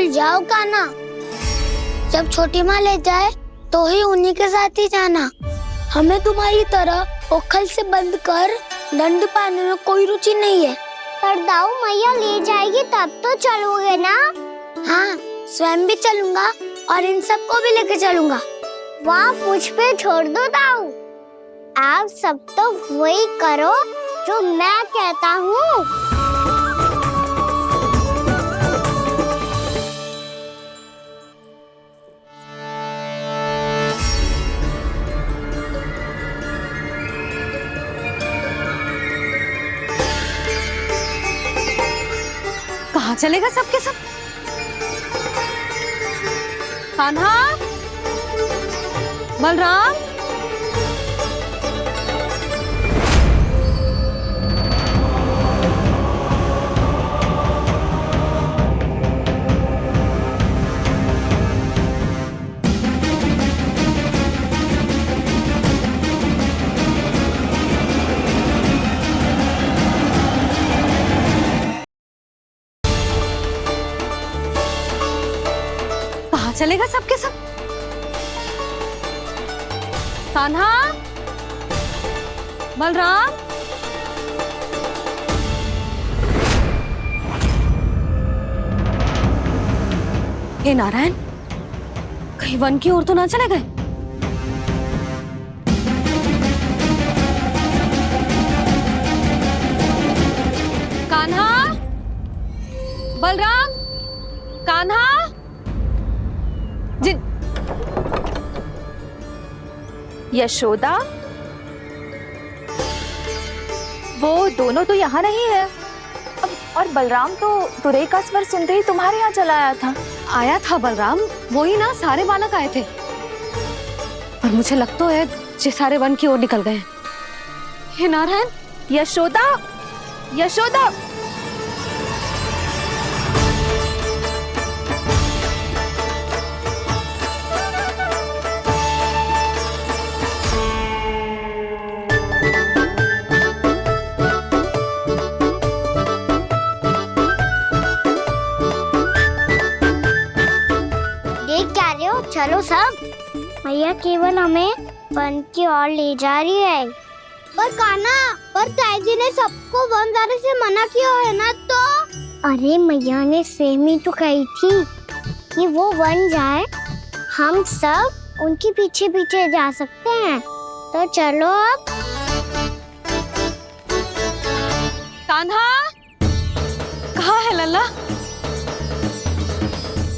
भूल जाओ कान्हा, जब छोटी माँ ले जाए तो ही उन्हीं के साथ ही जाना। हमें तुम्हारी तरह ओखल से बंद कर दंड पाने में कोई रुचि नहीं है। पर दाऊ मैया ले जाएगी तब तो चलोगे ना? हाँ, स्वयं भी चलूंगा और इन सबको भी लेके चलूंगा। वाह, मुझ पे छोड़ दो दाऊ। आप सब तो वही करो जो मैं कहता हूँ। कहाँ चलेगा सबके सब? कान्हा, बलराम, कहाँ चलेगा सबके सब? कान्हा, बलराम, हे नारायण, कहीं वन की ओर तो ना चले गए? कान्हा, बलराम, कान्हा, जिन यशोदा, वो दोनों तो यहाँ नहीं है। और बलराम तो तुरई का स्वर सुनते ही तुम्हारे यहाँ चला आया था। बलराम, वही ना, सारे बालक आए थे। पर मुझे लग तो है जे सारे वन की ओर निकल गए। हे नारायण, यशोदा, यशोदा, चलो सब, मैया केवल हमें वन की ओर ले जा रही है। पर कान्हा, पर ताईजी ने सबको वन जाने से मना किया है ना तो? अरे मैया ने सेम ही तो कही थी कि वो वन जाए, हम सब उनके पीछे पीछे जा सकते हैं। तो चलो अब। कान्हा, कहाँ है लल्ला?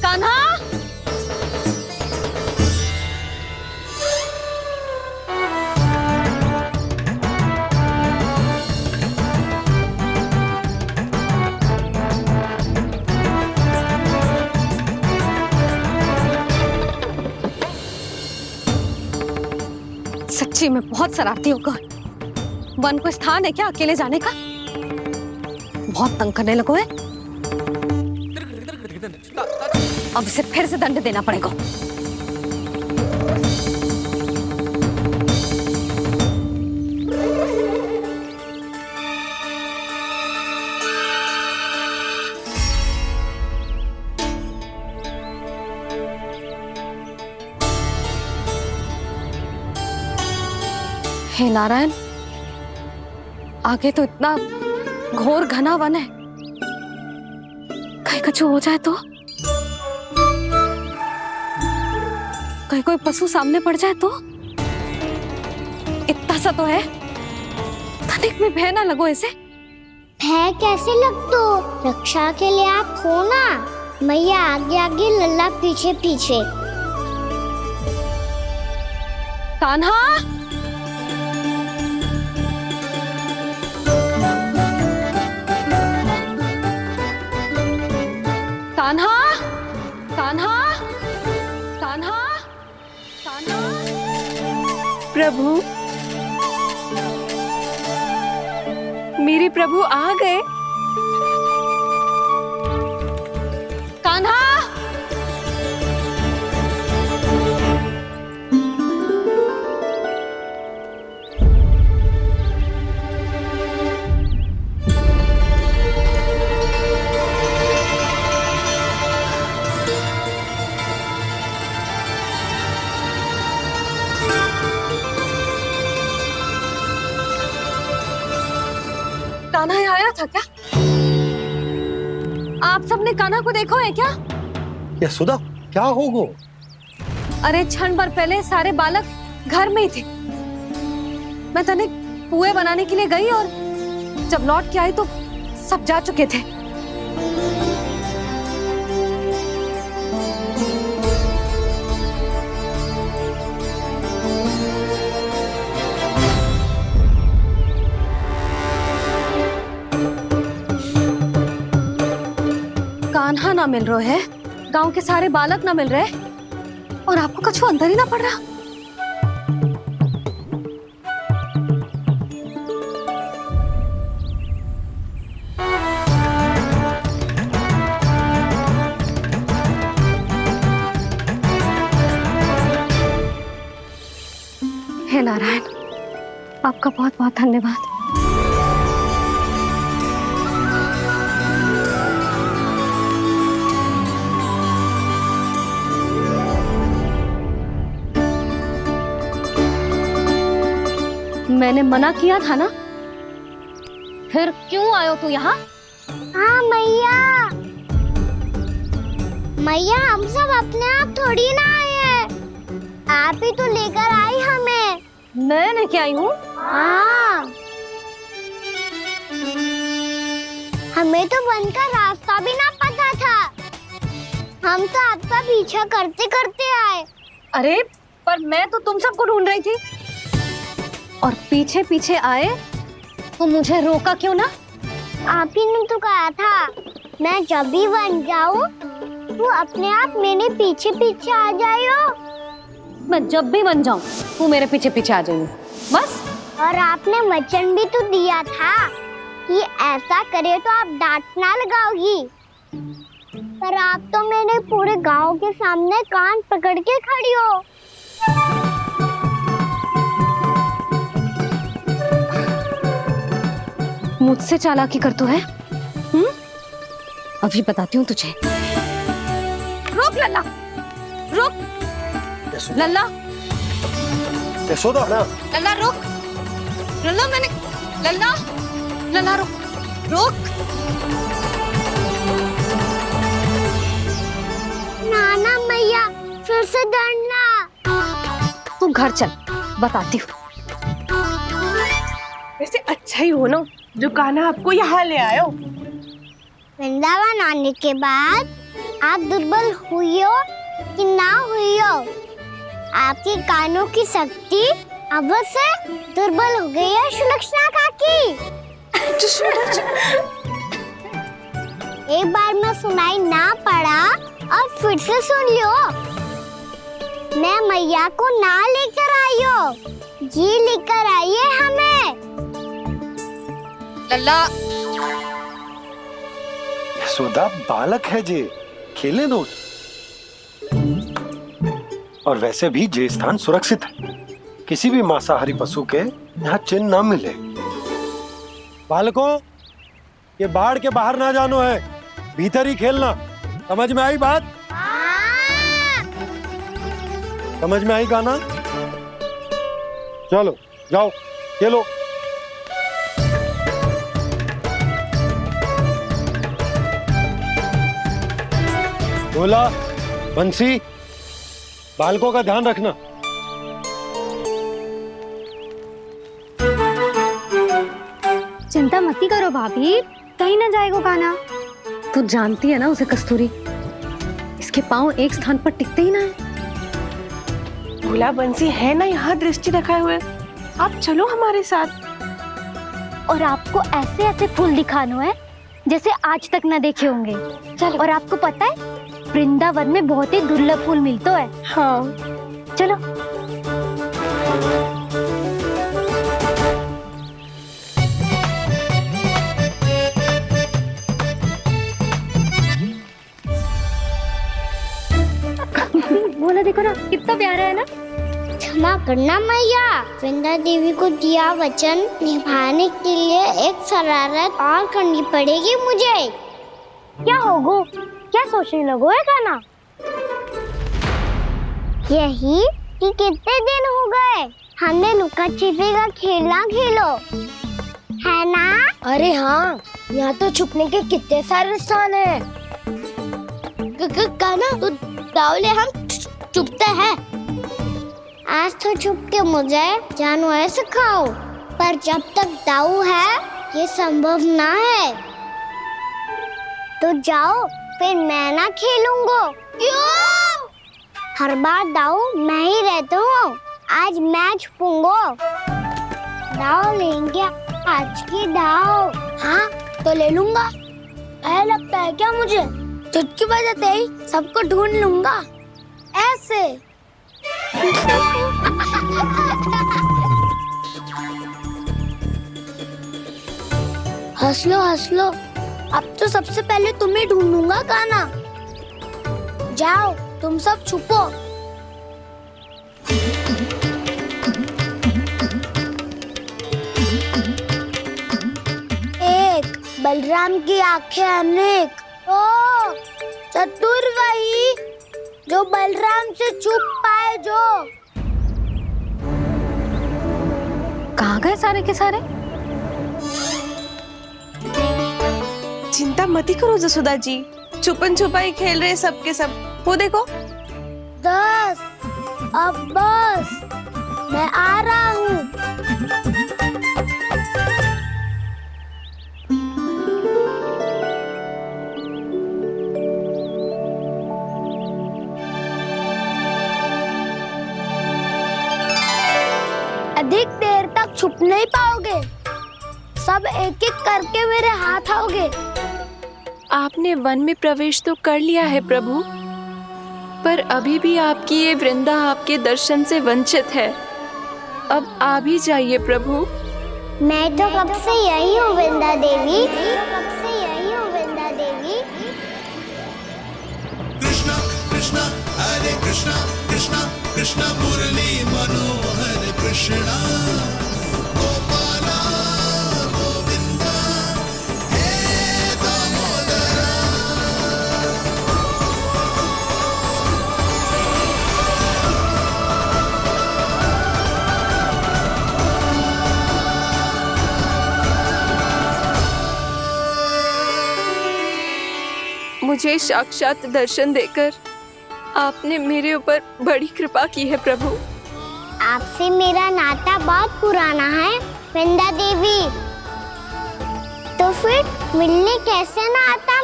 कान्हा, सच्ची में बहुत शरारती होकर वन को स्थान है क्या अकेले जाने का? बहुत तंग करने लगो है। अब इसे फिर से दंड देना पड़ेगा। हे नारायण, आगे तो इतना घोर घना वन है, कहीं कुछ हो जाए तो? कहीं कोई पशु सामने पड़ जाए तो? इतना सा तो है, तनिक भी भय ना लगो इसे। भय कैसे लग तो? रक्षा के लिए आप हो ना। मैया आगे आगे, लल्ला पीछे पीछे। कान्हा, कान्हा, कान्हा, कान्हा, कान्हा। प्रभु, मेरे प्रभु आ गए। कान्हा, था क्या? आप सबने कान्हा को देखो है क्या? यशोदा, क्या हो गो? अरे क्षण भर पहले सारे बालक घर में ही थे। मैं तनिक पुए बनाने के लिए गई और जब लौट के आई तो सब जा चुके थे। कान्हा ना मिल रहे है, गांव के सारे बालक ना मिल रहे और आपको कछु अंदर ही ना पड़ रहा। हे नारायण, आपका बहुत बहुत धन्यवाद। मैंने मना किया था ना, फिर क्यों आयो तू यहाँ? हाँ मैया, मैया हम सब अपने आप थोड़ी ना आए हैं, आप ही तो लेकर आई हमें। मैं लेके आई हूँ? हाँ, हमें तो वन का रास्ता भी ना पता था, हम तो आपका पीछा करते करते आए। अरे पर मैं तो तुम सबको ढूंढ रही थी और पीछे पीछे आए तो मुझे रोका क्यों ना? आप ही ने तो कहा था मैं जब भी बन जाऊं तो अपने आप मेरे पीछे पीछे आ जाइयो। मैं जब भी बन जाऊं तू मेरे पीछे पीछे आ जाइयो बस। और आपने वचन भी तो दिया था कि ऐसा करे तो आप डांट ना लगाओगी, पर आप तो मेरे पूरे गांव के सामने कान पकड़ के खड़ी हो। मुझसे चालाकी कर तो है? अभी बताती हूँ तुझे। रुक लल्ला, रुक लल्ला, यशोदा ना। लल्ला रुक, लल्ला मैंने, लल्ला, लल्ला रुक, रुक। नाना मैया फिर से डरना। तू घर चल, बताती हूँ। वैसे अच्छा ही हो ना जो कान्हा आपको यहाँ ले आयो। वृंदावन आने के बाद आप दुर्बल हुई हो कि ना हुई हो, आपके कानों की शक्ति अब से दुर्बल हो गई है सुलक्षणा काकी। एक बार में सुनाई ना पड़ा और फिर से सुन लियो। मैं मैया को ना लेकर आई हो, जी लेकर आई है हमें। लल्ला, यशोदा बालक है जे, खेलने दो। और वैसे भी जे स्थान सुरक्षित है, किसी भी मांसाहारी पशु के यहाँ चिन्ह ना मिले। बालकों, ये बाढ़ के बाहर ना जानो है, भीतर ही खेलना। समझ में आई बात? समझ में आई कान्हा? चलो जाओ खेलो। बोला बंसी, बालकों का ध्यान रखना। चिंता मत करो भाभी, कहीं ना जाएगा कान्हा। तू जानती है ना उसे कस्तूरी, इसके पांव एक स्थान पर टिकते ही ना है। भोला बंसी है ना यहाँ दृष्टि रखाए हुए, आप चलो हमारे साथ। और आपको ऐसे ऐसे फूल दिखाना है जैसे आज तक ना देखे होंगे। चलो। और आपको पता है वृंदावन में बहुत ही दुर्लभ फूल मिलते हैं। हाँ चलो। बोला देखो ना कितना प्यारा है ना। क्षमा करना मैया, वृंदा देवी को दिया वचन निभाने के लिए एक शरारत और करनी पड़ेगी मुझे। क्या होगो, क्या सोचने लगो है कान्हा? यही कि कितने दिन हो गए हमने लुका छिपी का खेलना खेलो, है ना? अरे हाँ, यहाँ तो छुपने के कितने सारे स्थान हैं। काना तू दाव ले, हम छुपते हैं। आज तो छुप के मुझे जानवर सिखाओ, पर जब तक दाऊ है ये संभव ना है। तो जाओ, फिर मैं ना खेलूंगा। क्यों? हर बार दाऊ मैं ही रहता हूँ, आज मैं छुपूंगा। दाव लेंगे आज की दाव। हाँ तो ले लूंगा। ऐसा लगता है क्या मुझे चुटकी बजाते ही सबको ढूंढ लूंगा ऐसे। हंस लो, अब तो सबसे पहले तुम्हें ढूंढूंगा काना। जाओ तुम सब छुपो। एक बलराम की आंखें अनेक। ओ चतुर वही जो बलराम से छुप पाए। जो कहाँ गए सारे के सारे? चिंता मत करो जसोदा जी, छुपन छुपाई खेल रहे सब के सब। वो देखो 10 अब बस, मैं आ रहा हूँ। अधिक देर तक छुप नहीं पाओगे, सब एक एक करके मेरे हाथ आओगे। आपने वन में प्रवेश तो कर लिया है प्रभु, पर अभी भी आपकी ये वृंदा आपके दर्शन से वंचित है। अब आ भी जाइए प्रभु। मैं तो कब से यही हूँ वृंदा देवी। कृष्णा कृष्णा हरे कृष्णा कृष्णा कृष्णा मुरली मनोहर कृष्णा गोपाला गोविंदा हे दामोदरा। मुझे साक्षात दर्शन देकर आपने मेरे ऊपर बड़ी कृपा की है प्रभु। आपसे मेरा नाता बहुत पुराना है वृंदा देवी, तो फिर मिलने कैसे ना आता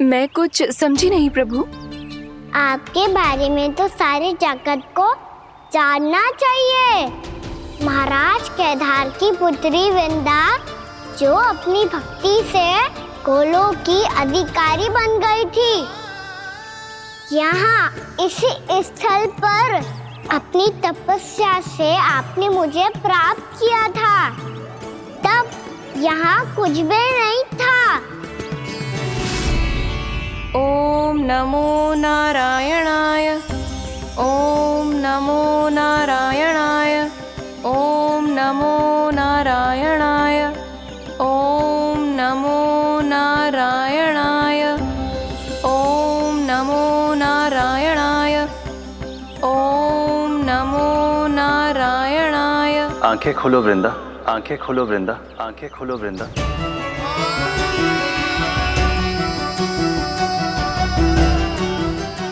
मैं कुछ समझी नहीं प्रभु। आपके बारे में तो सारे जगत को जानना चाहिए। महाराज केदार की पुत्री वृंदा जो अपनी भक्ति से गोलोक की अधिकारी बन गई थी, यहाँ इसी स्थल पर अपनी तपस्या से आपने मुझे प्राप्त किया था। तब यहाँ कुछ भी नहीं था। ओम नमो नारायणाय, ओम नमो नारायणाय, ओम नमो नारायणाय, ओम नमो नारायणाय, ओम नमो नारायणाय, ओम नमो नारायणाय। आंखें खोलो वृंदा, आंखें खोलो वृंदा, आंखें खोलो वृंदा।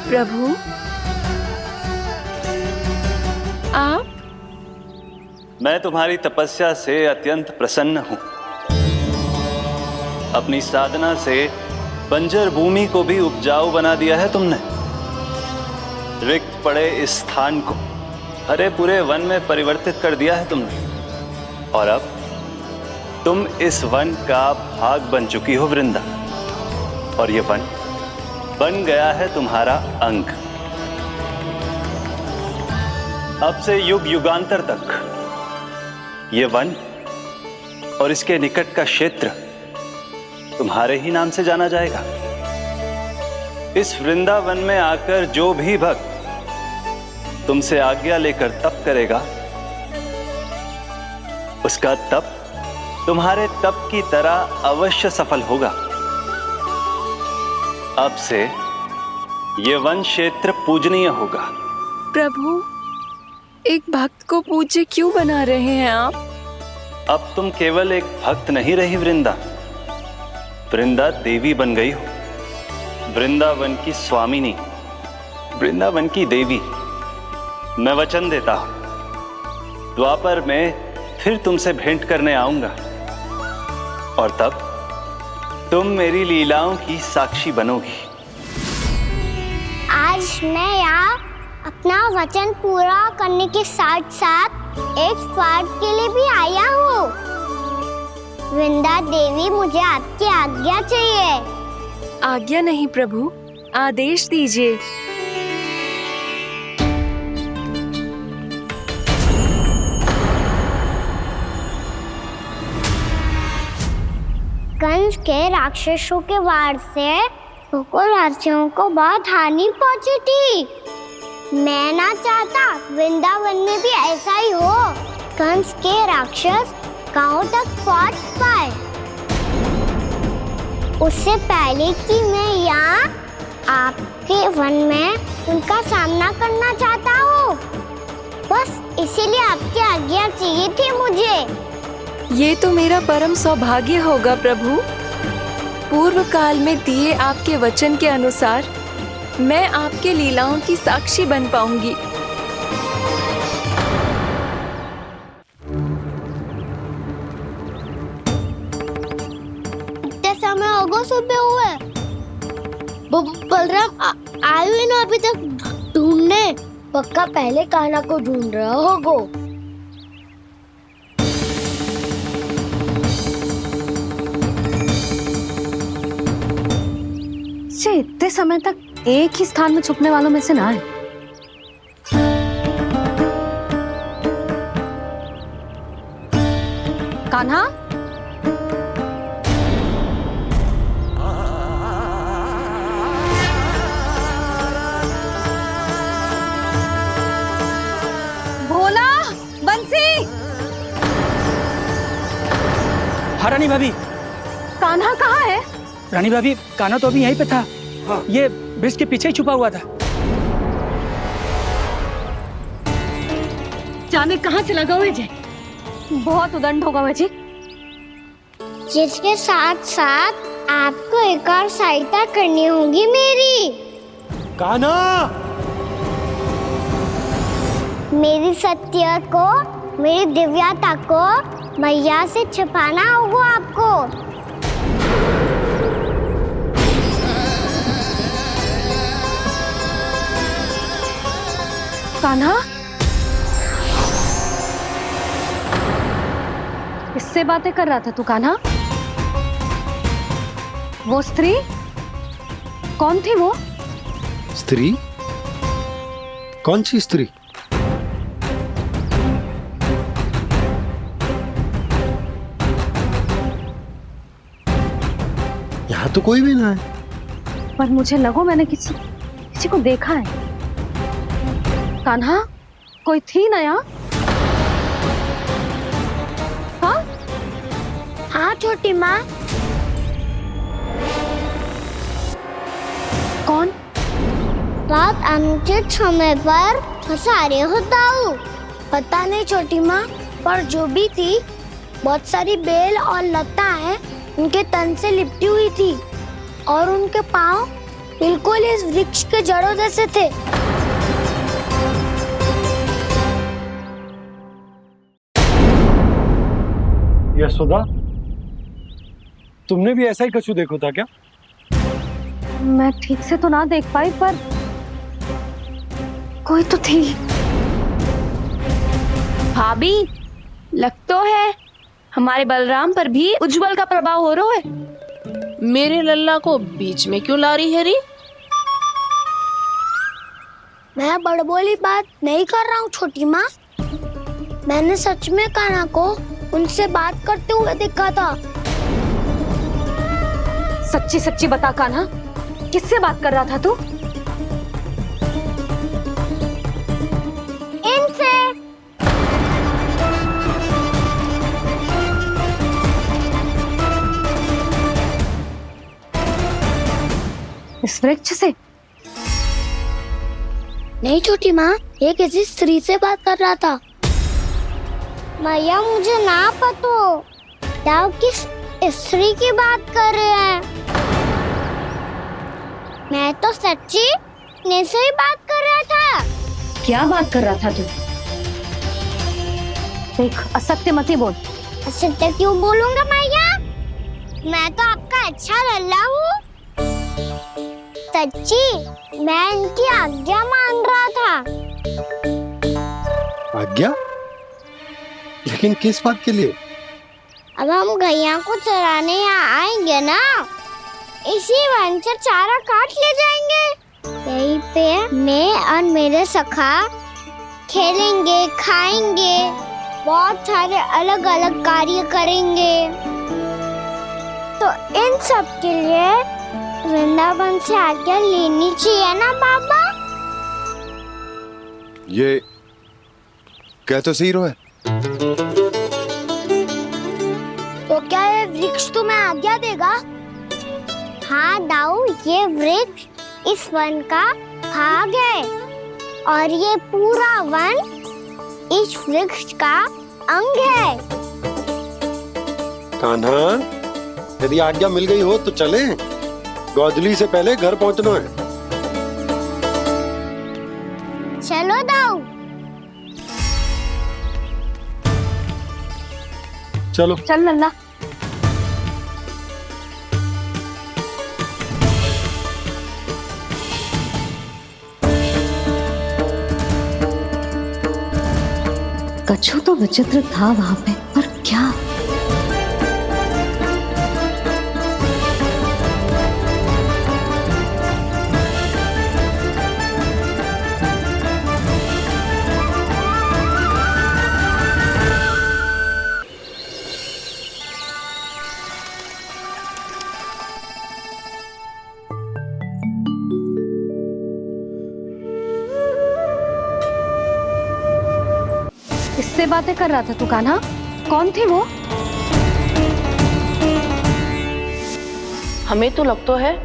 प्रभु आप? मैं तुम्हारी तपस्या से अत्यंत प्रसन्न हूं। अपनी साधना से बंजर भूमि को भी उपजाऊ बना दिया है तुमने। रिक्त पड़े इस स्थान को हरे पूरे वन में परिवर्तित कर दिया है तुमने, और अब तुम इस वन का भाग बन चुकी हो वृंदा, और ये वन बन गया है तुम्हारा अंग। अब से युग युगांतर तक ये वन और इसके निकट का क्षेत्र तुम्हारे ही नाम से जाना जाएगा। इस वृंदावन में आकर जो भी भक्त तुमसे आज्ञा लेकर तप करेगा, उसका तप तुम्हारे तप की तरह अवश्य सफल होगा। अब से ये वन क्षेत्र पूजनीय होगा। प्रभु एक भक्त को पूज्य क्यों बना रहे हैं आप? अब तुम केवल एक भक्त नहीं रही वृंदा, वृंदा देवी बन गई हो, वृंदावन की स्वामिनी, वृंदावन की देवी। मैं वचन देता हूं, द्वापर में फिर तुमसे भेंट करने आऊंगा और तब तुम मेरी लीलाओं की साक्षी बनोगी। आज मैं यहाँ अपना वचन पूरा करने के साथ साथ एक स्वार्थ के लिए भी आया हूँ। वृंदा देवी, मुझे आपकी आज्ञा चाहिए। आज्ञा नहीं प्रभु, आदेश दीजिए। कंस के राक्षसों के वार से गोकुलवासियों को बहुत हानि पहुंची थी। मैं ना चाहता वृंदावन में भी ऐसा ही हो। कंस के राक्षस गांव तक पहुंच पाए, उससे पहले कि मैं यहाँ आपके वन में उनका सामना करना चाहता हूँ। बस इसीलिए आपकी आज्ञा चाहिए थी मुझे। ये तो मेरा परम सौभाग्य होगा प्रभु। पूर्व काल में दिए आपके वचन के अनुसार मैं आपके लीलाओं की साक्षी बन पाऊंगी। इतने समय होगा सुबह हुए। बलराम आयु ना अभी तक ढूंढने। पक्का पहले कान्हा को ढूंढ रहा होगो। इतने समय तक एक ही स्थान में छुपने वालों में से ना है। कान्हा, भोला, बंसी। हाँ रानी भाभी। कान्हा कहाँ है? रानी भाभी, कान्हा तो अभी यहीं पे था। हाँ। ये ब्रिज के पीछे ही छुपा हुआ था। जाने कहाँ चला गया जी? बहुत उदंड होगा वह जी। जिसके साथ साथ आपको एक और सहायता करनी होगी मेरी। कान्हा! मेरी सत्य को, मेरी दिव्यता को मैया से छिपाना होगा आपको। कान्हा, किससे बातें कर रहा था तू कान्हा? वो स्त्री कौन थी? वो स्त्री? कौन सी स्त्री? यहाँ तो कोई भी ना है। पर मुझे लगो मैंने किसी को देखा है। कान्हा, कोई थी ना यहाँ? हाँ? हाँ छोटी माँ। कौन? रात अनुचित समय पर फंसारे होता हूँ। पता नहीं छोटी माँ, पर जो भी थी बहुत सारी बेल और लताएं उनके तन से लिपटी हुई थी और उनके पाँव बिल्कुल इस वृक्ष के जड़ों जैसे थे। यशोदा, तुमने भी ऐसा ही कछु देखो था क्या? मैं ठीक से तो ना देख पाई, पर कोई तो थी। भाभी, लग तो है हमारे बलराम पर भी उज्जवल का प्रभाव हो रहा है। मेरे लल्ला को बीच में क्यों ला रही है री? मैं बड़बोली बात नहीं कर रहा हूँ छोटी माँ। मैंने सच में कान्हा को उनसे बात करते हुए देखा था। सच्ची सच्ची बता कान्हा, किससे बात कर रहा था तू? इनसे। इस वृक्ष से? नहीं छोटी माँ, ये किसी स्त्री से बात कर रहा था। मैया, मुझे ना पतो दाव किस स्त्री की बात कर रहे हैं। मैं तो सच्ची ने से ही बात कर रहा था। क्या बात कर रहा था तू? देख, असत्य मत ही बोल। असत्य क्यों बोलूंगा मैया? मैं तो आपका अच्छा लल्ला हूँ। सच्ची मैं इनकी आज्ञा मान रहा था। आज्ञा? लेकिन किस बात के लिए? अब हम गैया को चराने यहाँ आएंगे ना, इसी वन से चारा काट ले जाएंगे। यहीं पे मैं और मेरे सखा खेलेंगे, खाएंगे, बहुत सारे अलग अलग कार्य करेंगे। तो इन सब के लिए वृंदावन से आज्ञा लेनी चाहिए ना बाबा? ये कह तो सही रहा है। तो क्या ये वृक्ष तुम्हें आज्ञा देगा? हाँ दाऊ, ये वृक्ष इस वन का भाग है और ये पूरा वन इस वृक्ष का अंग है। कान्हा, यदि आज्ञा मिल गई हो तो चले। गोधली से पहले घर पहुंचना है। चलो दाऊ। चलो चल लल्ला। कछु तो विचित्र था वहां पे, पर क्या? किससे बातें कर रहा था तू कान्हा? कौन थी वो? हमें तो लगता है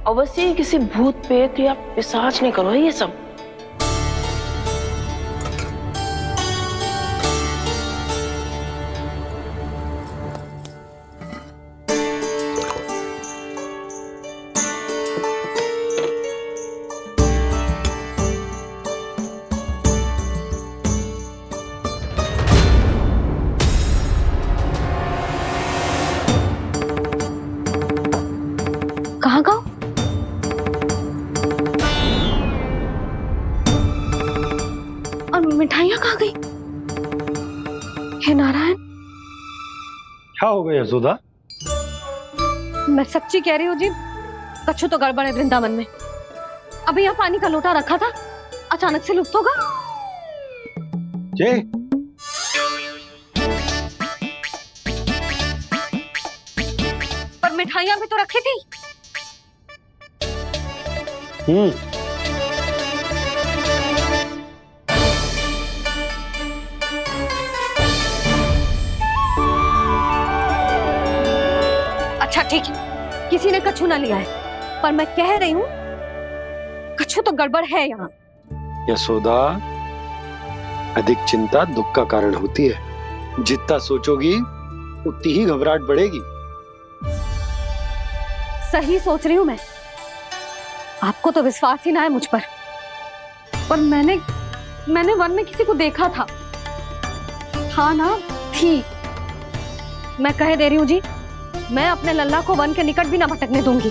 अवश्य ही किसी भूत प्रेत या पिशाच ने करो ये सब। कहाँ गाँव? और मिठाइयाँ कहाँ गई? हे नारायण! क्या हो गया यशोदा? मैं सच्ची कह रही हूँ जी, कछु तो गड़बड़ है वृंदावन में। अभी यहाँ पानी का लोटा रखा था, अचानक से लुप्त होगा। जय, पर मिठाइयाँ भी तो रखी थी। अच्छा ठीक है, किसी ने कछु ना लिया है, पर मैं कह रही हूँ कछु तो गड़बड़ है यहाँ। यशोदा, अधिक चिंता दुख का कारण होती है। जितना सोचोगी उतनी ही घबराहट बढ़ेगी। सही सोच रही हूँ मैं। आपको तो विश्वास ही ना है मुझ पर मैंने वन में किसी को देखा था। हाँ ना, थी। मैं कह दे रही हूँ जी, मैं अपने लल्ला को वन के निकट भी ना भटकने दूंगी।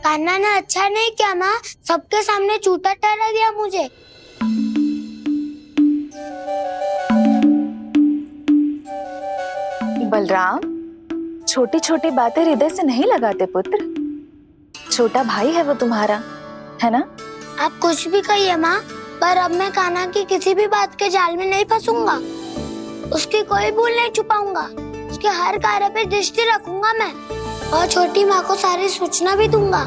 कान्हा ने अच्छा नहीं किया माँ, सबके सामने झूठा ठहरा दिया मुझे। बलराम, छोटी छोटी बातें हृदय से नहीं लगाते पुत्र। छोटा भाई है वो तुम्हारा, है ना? आप कुछ भी कहिए माँ, पर अब मैं कान्हा की किसी भी बात के जाल में नहीं फंसूंगा। उसकी कोई भूल नहीं छुपाऊंगा। उसके हर कार्य पे दृष्टि रखूंगा मैं, और छोटी माँ को सारी सूचना भी दूंगा।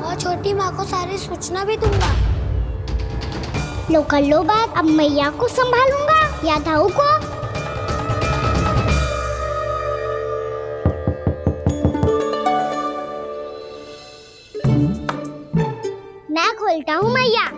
लो कर लो बात, अब मैया को संभालूंगा या दाऊ को। मैं खोलता हूँ मैया।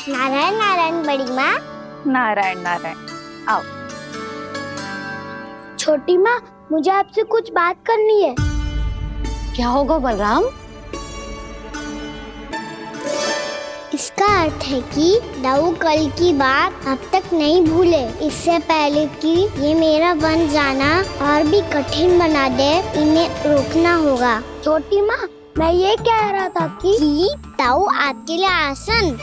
नारायण नारायण बड़ी माँ। नारायण नारायण। आओ। छोटी माँ, मुझे आपसे कुछ बात करनी है। क्या होगा बलराम? इसका अर्थ है कि दाऊ कल की बात अब तक नहीं भूले, इससे पहले कि ये मेरा वन जाना और भी कठिन बना दे, इन्हें रोकना होगा। छोटी माँ, मैं ये कह रहा था कि दाऊ आपके लिए आसन।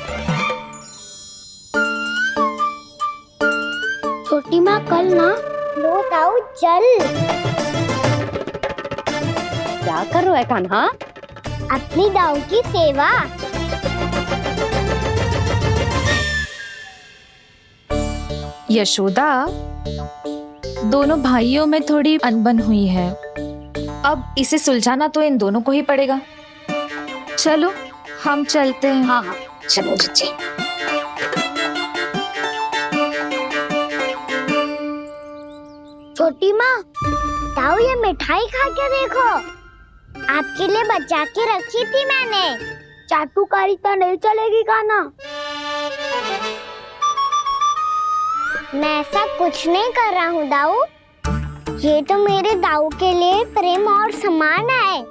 छोटी माँ, कल ना लो दाऊ चल। क्या कर रहा है कान्हा? अपनी दाऊ की सेवा। यशोदा, दोनों भाइयों में थोड़ी अनबन हुई है। अब इसे सुलझाना तो इन दोनों को ही पड़ेगा। चलो हम चलते हैं। हाँ हाँ, चलो बच्चे। छोटी माँ, दाऊ ये मिठाई खा के देखो, आपके लिए बचा के रखी थी मैंने। चाटुकारिता नहीं चलेगी कान्हा। मैं ऐसा कुछ नहीं कर रहा हूँ दाऊ, ये तो मेरे दाऊ के लिए प्रेम और सम्मान है।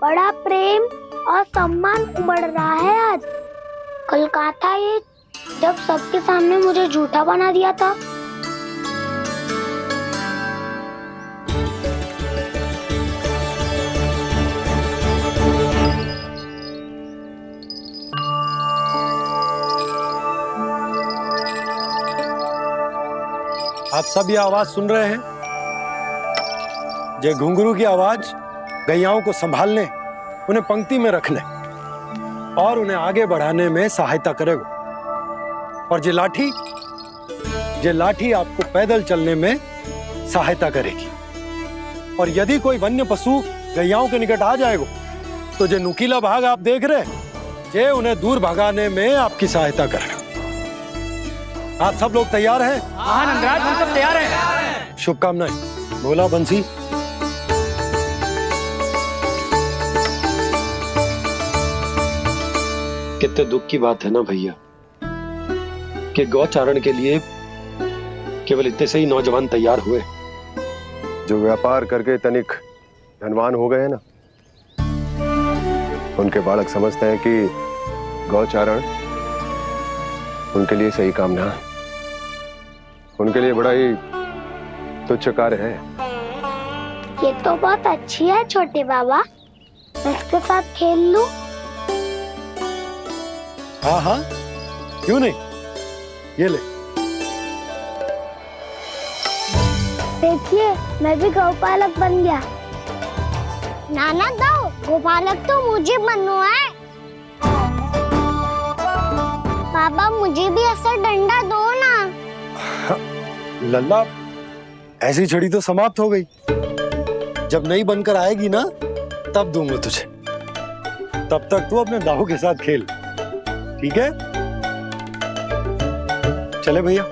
बड़ा प्रेम और सम्मान उमड़ रहा है आज। कल कहा था ये, जब सबके सामने मुझे झूठा बना दिया था। आप सब ये आवाज सुन रहे हैं? ये घुंघरू की आवाज गैयाओं को संभालने, उन्हें पंक्ति में रखने और उन्हें आगे बढ़ाने में सहायता करेगा। और ये लाठी आपको पैदल चलने में सहायता करेगी। और यदि कोई वन्य पशु गैयाओं के निकट आ जाएगा तो जो नुकीला भाग आप देख रहे हैं, ये उन्हें दूर भगाने में आपकी सहायता करेगा। आप सब लोग तैयार हैं? हाँ नंदराज, हम सब तैयार हैं। शुभकामनाएं। बोला बंसी। कितने दुख की बात है ना भैया कि गौचारण के लिए केवल इतने से ही नौजवान तैयार हुए। जो व्यापार करके तनिक धनवान हो गए ना, उनके बालक समझते हैं कि गौचारण उनके लिए सही काम ना है, उनके लिए बड़ा ही तुच्छ कार्य है। ये तो बहुत अच्छी है छोटे बाबा, मैं इसके साथ खेल लूं? हाँ हाँ, क्यों नहीं, ये ले। देखिए, मैं भी गौपालक बन गया। नाना दाऊ, गोपालक तो मुझे बनना है। बाबा मुझे भी ऐसा डंडा दो ना। लल्ला, ऐसी छड़ी तो समाप्त हो गई। जब नई बनकर आएगी ना, तब दूंगा तुझे। तब तक तू अपने दाऊ के साथ खेल, ठीक है? चले भैया।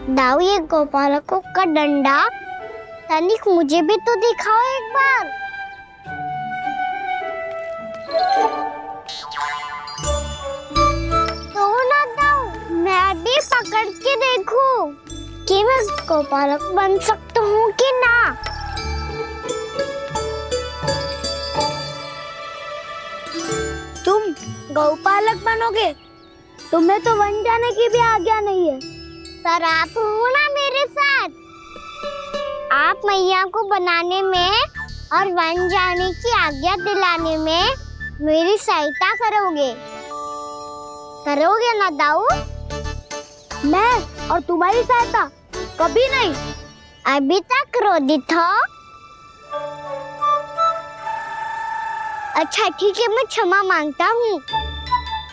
दाऊ, ये गोपालकों का डंडा तनिक मुझे भी तो दिखाओ एक बार। तो ना दाऊ, मैं भी पकड़ के देखूं कि मैं गोपालक बन सकता हूँ कि ना। तुम गौपालक बनोगे? तुम्हें तो वन जाने की भी आज्ञा नहीं है। पर आप हो ना मेरे साथ, आप मैया को बनाने में और वन जाने की आज्ञा दिलाने में मेरी सहायता करोगे ना दाऊ? मैं और तुम्हारी सहायता कभी नहीं। अभी तक क्रोधित हो? अच्छा ठीक है, मैं क्षमा मांगता हूँ।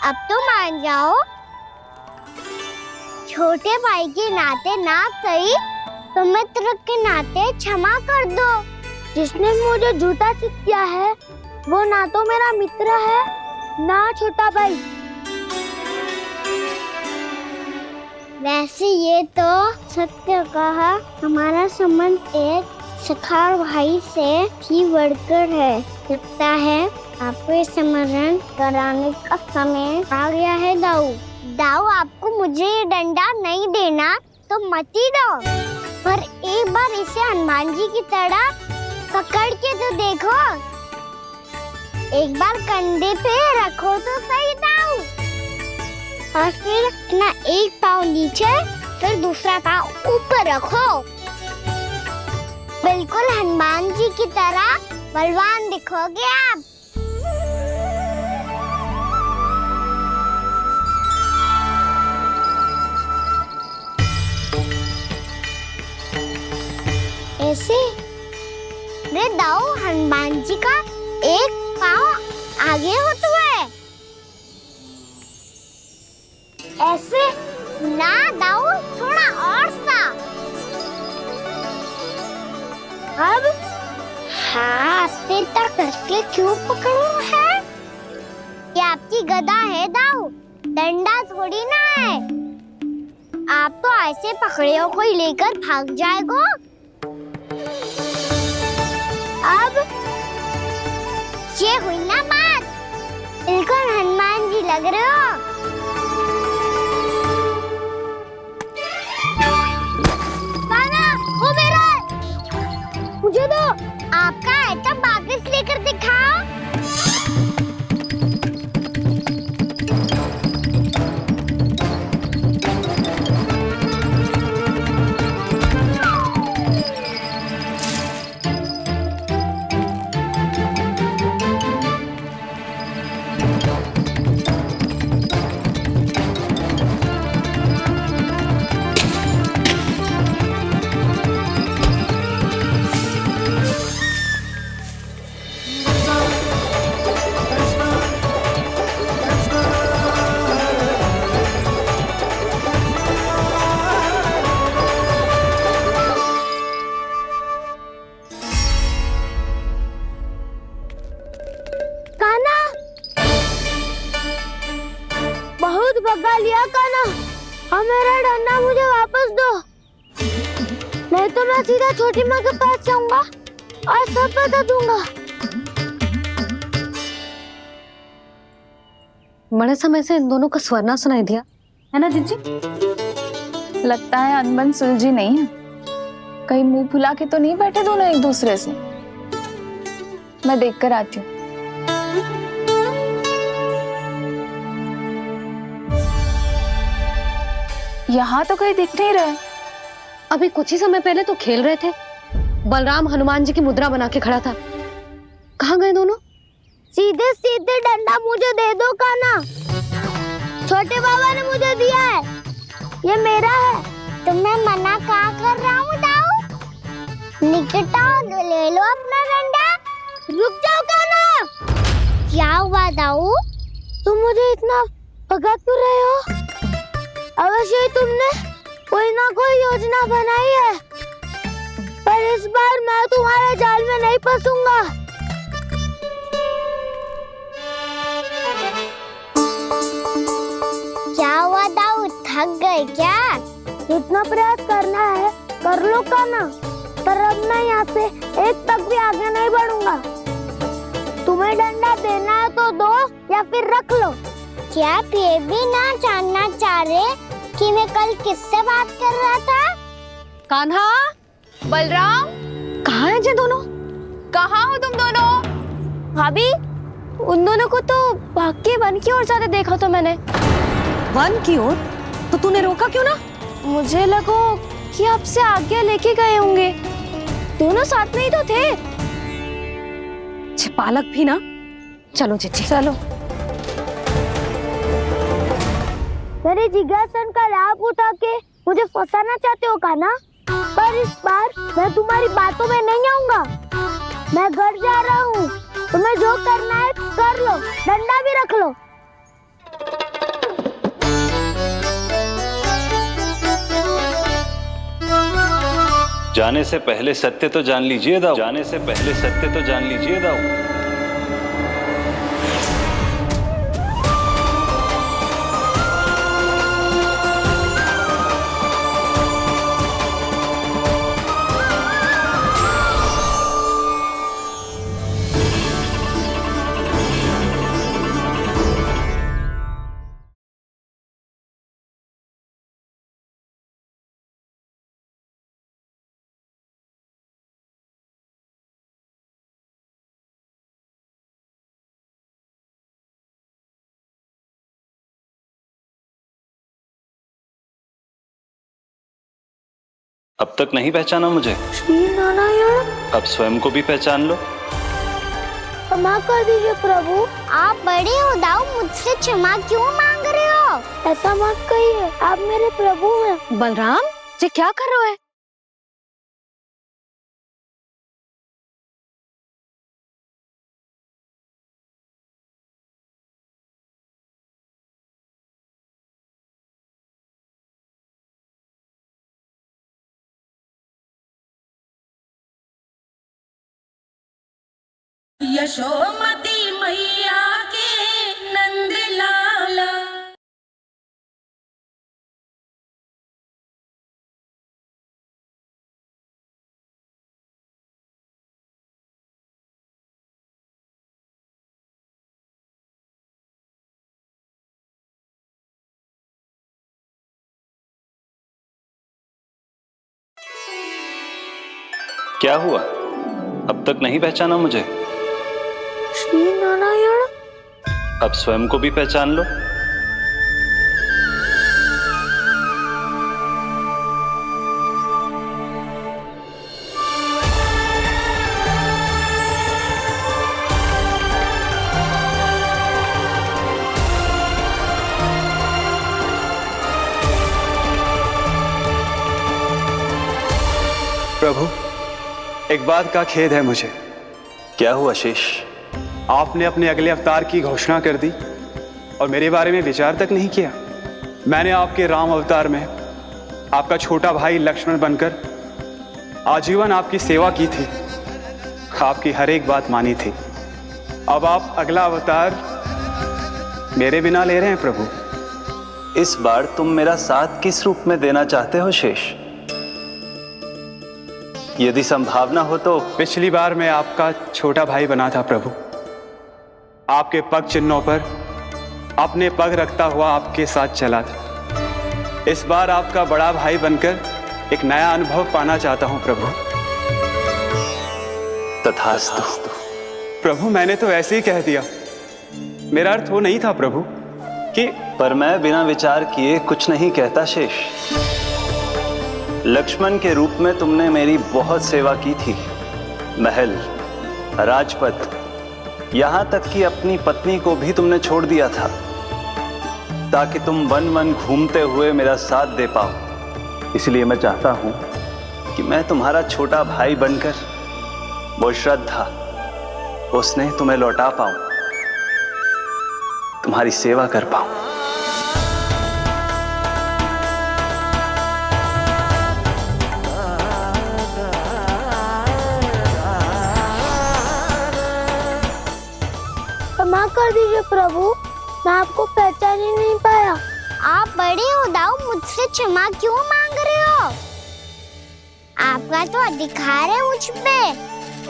अब तो मान जाओ। छोटे भाई के नाते ना सही तो मित्र के नाते क्षमा कर दो। जिसने मुझे झूठा सिद्ध किया है वो ना तो मेरा मित्र है ना छोटा भाई। वैसे ये तो सत्य कहा, हमारा संबंध एक सखा भाई से भी बढ़कर है। लगता है आपको स्मरण कराने का समय आ गया है दाऊ। दाऊ, आपको मुझे ये डंडा नहीं देना तो मत ही दो, पर एक बार इसे हनुमान जी की तरह पकड़ के तो देखो। एक बार कंधे पे रखो तो सही दाऊ, और फिर अपना एक पाँव नीचे फिर दूसरा पाँव ऊपर रखो। बिल्कुल हनुमान जी की तरह बलवान दिखोगे आप। ऐसे रे दाऊ, हनुमान जी का एक पाँव आगे होता है। ऐसे ना दाऊ, थोड़ा और सा। अब हाथ तक करके क्यों पकड़ो है? ये आपकी गदा है दाऊ, डंडा थोड़ी ना है। आप तो ऐसे पकड़े हो कोई लेकर भाग जाएगा। अब ये हुई ना बात, बिल्कुल हनुमान जी लग रहे हो। कान्हा, वो मेरा है। मुझे दो। आपका है तब वापस लेकर दिखाओ। भगा लिया कान्हा, अब मेरा डंडा मुझे वापस दो, नहीं तो मैं सीधा छोटी माँ के पास जाऊंगा और सब बता दूंगा। बड़े समय से इन दोनों का स्वर ना सुनाई दिया है ना जीजी? लगता है अनबन सुलझी नहीं है। कहीं मुंह फुला के तो नहीं बैठे दोनों एक दूसरे से। मैं देख कर आती हूँ। यहाँ तो कहीं दिख नहीं रहा। अभी कुछ ही समय पहले तो खेल रहे थे। बलराम हनुमान जी की मुद्रा बना के खड़ा था। कहाँ गए दोनों? सीधे सीधे डंडा मुझे दे दो कान्हा, छोटे बाबा ने मुझे दिया है, ये मेरा है। तो मैं मना क्या कर रहा हूँ दाऊ? निकट आओ, ले लो अपना डंडा। रुक जाओ कान्हा। क्या हुआ दाऊ? तुम मुझे इतना भगा क्यों रहे हो? अवश्य ही तुमने कोई ना कोई योजना बनाई है, पर इस बार मैं तुम्हारे जाल में नहीं फंसूंगा। क्या हुआ दाऊ, थक गए क्या? जितना प्रयास करना है कर लो कान्हा, पर अब मैं यहाँ से एक तक भी आगे नहीं बढ़ूंगा। तुम्हें डंडा देना है तो दो या फिर रख लो। क्या आप ये भी ना जानना चाह रहे कि मैं कल किससे बात कर रहा था? कान्हा, बलराम, कहाँ हैं ये दोनों? कहाँ हो तुम दोनों? भाभी, उन दोनों को तो भाग के वन की ओर जाते देखा तो मैंने। वन की ओर? तो तूने रोका क्यों ना? मुझे लगा कि आपसे आज्ञा लेके गए होंगे, दोनों साथ में ही तो थे। पालक भी ना। चलो जीजी चलो। मेरे जिज्ञासन का लाभ उठा के मुझे फंसाना चाहते हो कान्हा, पर इस बार मैं तुम्हारी बातों में नहीं आऊंगा। मैं घर जा रहा हूँ, तुम्हें जो करना है कर लो, डंडा भी रख लो। जाने से पहले सत्य तो जान लीजिए दाऊ, जाने से पहले सत्य तो जान लीजिए दाऊ। अब तक नहीं पहचाना मुझे? श्री नारायण। अब स्वयं को भी पहचान लो। क्षमा कर दीजिए प्रभु। आप बड़े हो दाऊ, मुझसे क्षमा क्यों मांग रहे हो? ऐसा मत कहिए, आप मेरे प्रभु हैं। बलराम ये क्या कर रहे हो? यशोमती मैया के नंद लाला। क्या हुआ? अब तक नहीं पहचाना मुझे? श्री नारायण। अब स्वयं को भी पहचान लो। प्रभु, एक बात का खेद है मुझे। क्या हुआ शेष? आपने अपने अगले अवतार की घोषणा कर दी और मेरे बारे में विचार तक नहीं किया। मैंने आपके राम अवतार में आपका छोटा भाई लक्ष्मण बनकर आजीवन आपकी सेवा की थी, आपकी हर एक बात मानी थी। अब आप अगला अवतार मेरे बिना ले रहे हैं प्रभु। इस बार तुम मेरा साथ किस रूप में देना चाहते हो शेष? यदि संभावना हो तो। पिछली बार मैं आपका छोटा भाई बना था प्रभु, आपके पग चिन्हों पर अपने पग रखता हुआ आपके साथ चला था। इस बार आपका बड़ा भाई बनकर एक नया अनुभव पाना चाहता हूं प्रभु। तथास्तु। प्रभु, मैंने तो ऐसे ही कह दिया, मेरा अर्थ वो नहीं था प्रभु कि। पर मैं बिना विचार किए कुछ नहीं कहता शेष। लक्ष्मण के रूप में तुमने मेरी बहुत सेवा की थी। महल, राजपथ, यहां तक कि अपनी पत्नी को भी तुमने छोड़ दिया था ताकि तुम वन वन घूमते हुए मेरा साथ दे पाओ। इसलिए मैं चाहता हूं कि मैं तुम्हारा छोटा भाई बनकर वो श्रद्धा, वो स्नेह तुम्हें लौटा पाऊं, तुम्हारी सेवा कर पाऊं। क्षमा कर दीजिए प्रभु, मैं आपको पहचान ही नहीं पाया। आप बड़े हो दाऊ, मुझसे क्षमा क्यों मांग रहे हो? आपका तो अधिकार है मुझ पे।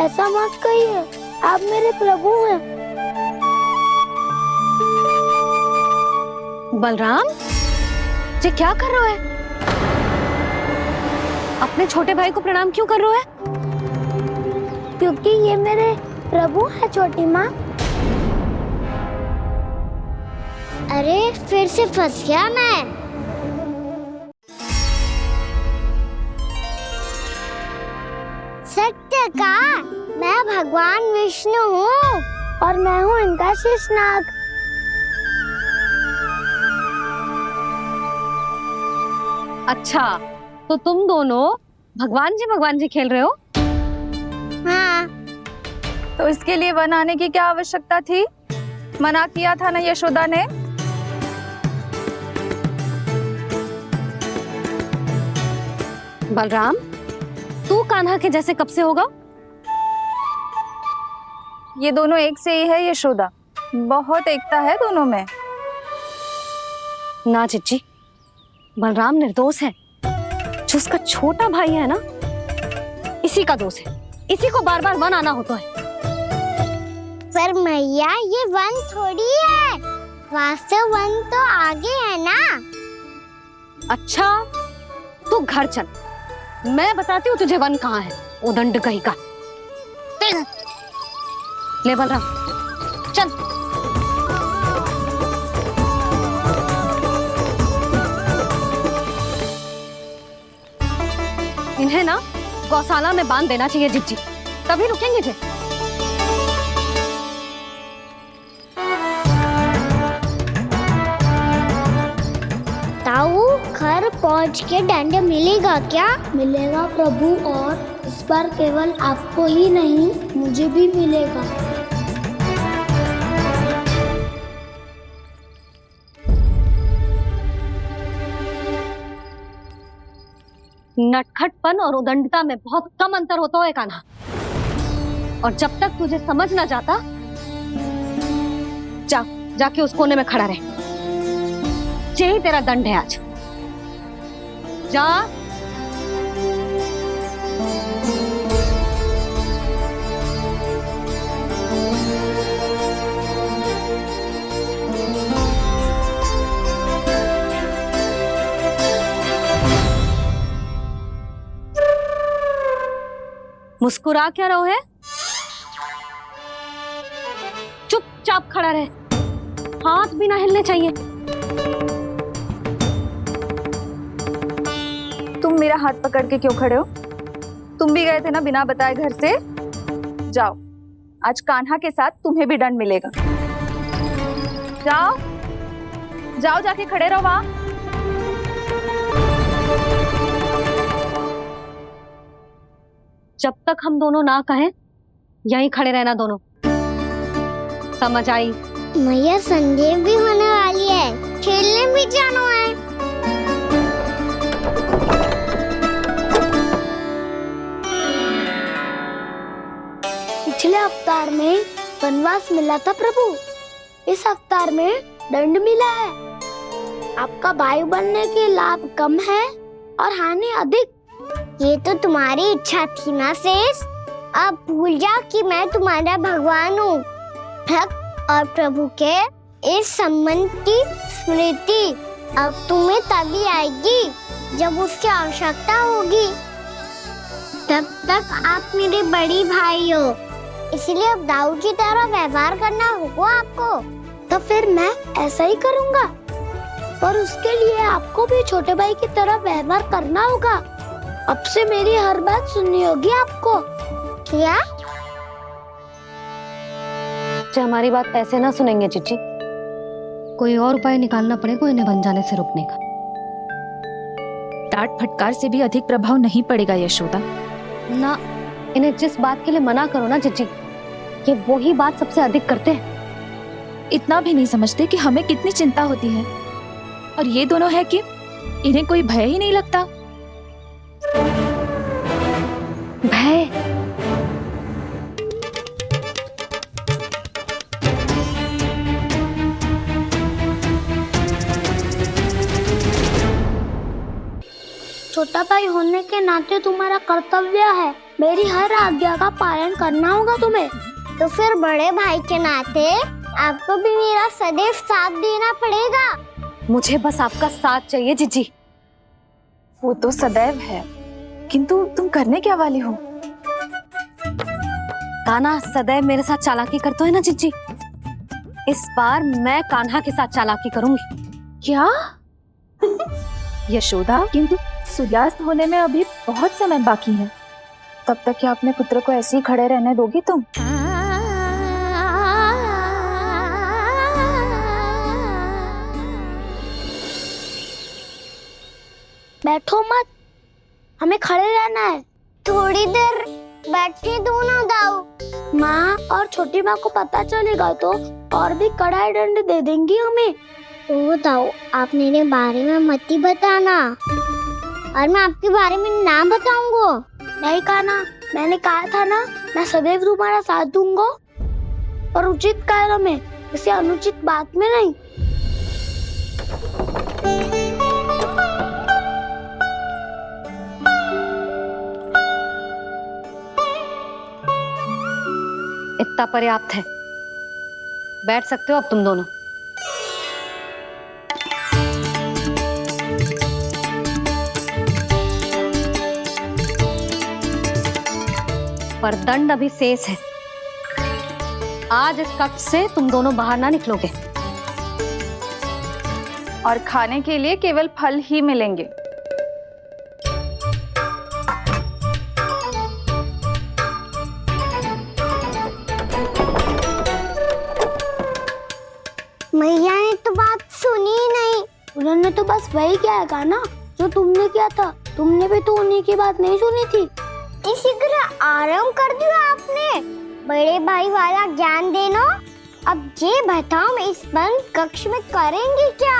ऐसा मत कहिए, आप मेरे प्रभु हैं। बलराम ये क्या कर रहे हो? अपने छोटे भाई को प्रणाम क्यों कर रहे हो? क्योंकि ये मेरे प्रभु है छोटी माँ। अरे फिर से फंस गया मैं। सत्य का, मैं भगवान विष्णु हूँ और मैं हूँ इनका शेषनाग। अच्छा, तो तुम दोनों भगवान जी खेल रहे हो? हाँ। तो इसके लिए वन आने की क्या आवश्यकता थी? मना किया था ना यशोदा ने। बलराम तू कान्हा के जैसे कब से होगा? ये दोनों एक से ही है यशोदा, बहुत एकता है दोनों में। ना चिच्ची, बलराम निर्दोष है। जो उसका छोटा भाई है ना, इसी का दोष है। इसी को बार बार वन आना होता है। पर मैया ये वन थोड़ी है, वास्तव वन तो आगे है ना। अच्छा, तू घर चल, मैं बताती हूँ तुझे वन कहाँ है। उदंड कहीं का। ले बलराम चल। इन्हें ना गौशाला में बांध देना चाहिए जिज्जी, तभी रुकेंगे जे। ताऊ, घर पहुंच के दंड मिलेगा क्या? मिलेगा प्रभु, और इस बार केवल आपको ही नहीं मुझे भी मिलेगा। नटखटपन और उदंडता में बहुत कम अंतर होता है कान्हा, और जब तक तुझे समझ ना जाता, जाके उस कोने में खड़ा रहे। यही तेरा दंड है आज। जा। मुस्कुरा क्या रहो है? चुपचाप खड़ा रहे, हाथ भी ना हिलने चाहिए। तुम मेरा हाथ पकड़ के क्यों खड़े हो? तुम भी गए थे ना बिना बताए घर से। जाओ, आज कान्हा के साथ तुम्हें भी दंड मिलेगा। जाओ जाओ, जाके खड़े रहो वहां। जब तक हम दोनों ना कहें, यहीं खड़े रहना दोनों। समझ आई? मैया संध्या भी होने वाली है, खेलने भी जाना है। पिछले अवतार में वनवास मिला था प्रभु, इस अवतार में दंड मिला है। आपका भाई बनने के लाभ कम है और हानि अधिक। ये तो तुम्हारी इच्छा थी ना शेष। अब भूल जा कि मैं तुम्हारा भगवान हूँ। भक्त और प्रभु के इस संबंध की स्मृति अब तुम्हें तभी आएगी जब उसकी आवश्यकता होगी। तब तक आप मेरे बड़ी भाई हो, इसलिए अब दाऊ की तरह व्यवहार करना होगा आपको। तो फिर मैं ऐसा ही करूँगा, पर उसके लिए आपको भी छोटे भाई की तरह व्यवहार करना होगा। अब से मेरी हर बात सुननी होगी आपको। क्या? हमारी बात ऐसे ना सुनेंगे चिच्ची, कोई और उपाय निकालना पड़ेगा इन्हें बन जाने से रुकने का। डांट फटकार से भी अधिक प्रभाव नहीं पड़ेगा यशोदा। ना, इन्हें जिस बात के लिए मना करो ना चिच्ची, ये वही बात सबसे अधिक करते हैं। इतना भी नहीं समझते कि हमें कितनी चिंता होती है, और ये दोनों है कि इन्हें कोई भय ही नहीं लगता। भय? छोटा भाई होने के नाते तुम्हारा कर्तव्य है, मेरी हर आज्ञा का पालन करना होगा तुम्हें। तो फिर बड़े भाई के नाते आपको भी मेरा सदैव साथ देना पड़ेगा। मुझे बस आपका साथ चाहिए जिज्जी। वो तो सदैव है, किंतु तुम करने क्या वाली हो? कान्हा सदैव मेरे साथ चालाकी करता है ना जिज्जी, इस बार मैं कान्हा के साथ चालाकी करूंगी। क्या? यशोदा, किंतु सूर्यास्त होने में अभी बहुत समय बाकी है, तब तक क्या अपने पुत्र को ऐसे ही खड़े रहने दोगी तुम? बैठो मत, हमें खड़े रहना है। थोड़ी देर बैठे दो ना दाऊ। माँ और छोटी माँ को पता चलेगा तो और भी कड़ा दंड दे देंगी हमें। ओ दाऊ, आप मेरे बारे में मत ही बताना, और मैं आपके बारे में ना बताऊंगा। नहीं कान्हा, मैंने कहा था ना, मैं सदैव तुम्हारा साथ दूंगा, और उचित कार्य में, किसी अनुचित बात में नहीं। इतना पर्याप्त है, बैठ सकते हो अब तुम दोनों। पर दंड अभी शेष है। आज इस कक्ष से तुम दोनों बाहर ना निकलोगे। और खाने के लिए केवल फल ही मिलेंगे। मैया ने तो बात सुनी ही नहीं। उन्होंने तो बस वही किया था ना जो तुमने किया था। तुमने भी तो उन्हीं की बात नहीं सुनी थी। इसी तरह आराम कर दिया आपने। बड़े भाई वाला ज्ञान देना। अब ये बताओ इस बंद कक्ष में करेंगे क्या?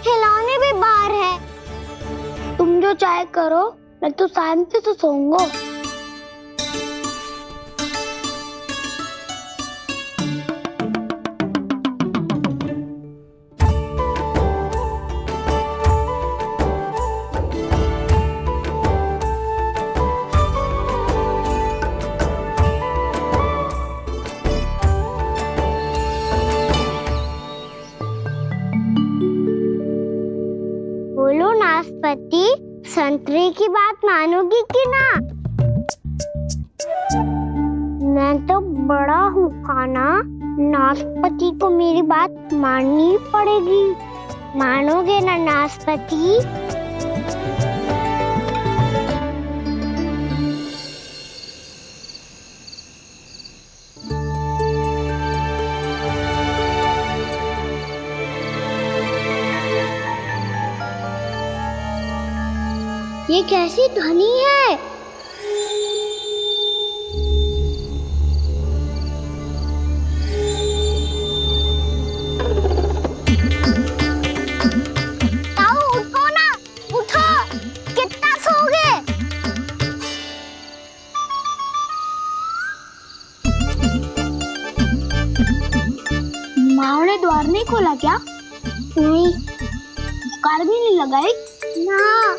खिलौने भी बाहर है। तुम जो चाहे करो, मैं तो शांति से सोऊंगा। बोलो नाशपाती, संतरे की बात मानोगी कि ना? मैं तो बड़ा हूँ कान्हा, नाशपाती को मेरी बात माननी पड़ेगी। मानोगे ना नाशपाती? ये कैसी ध्वनि है? ताऊ उठो ना, उठो। कितना सोओगे? माँ ने द्वार नहीं खोला क्या? नहीं। कार भी नहीं लगाई? ना,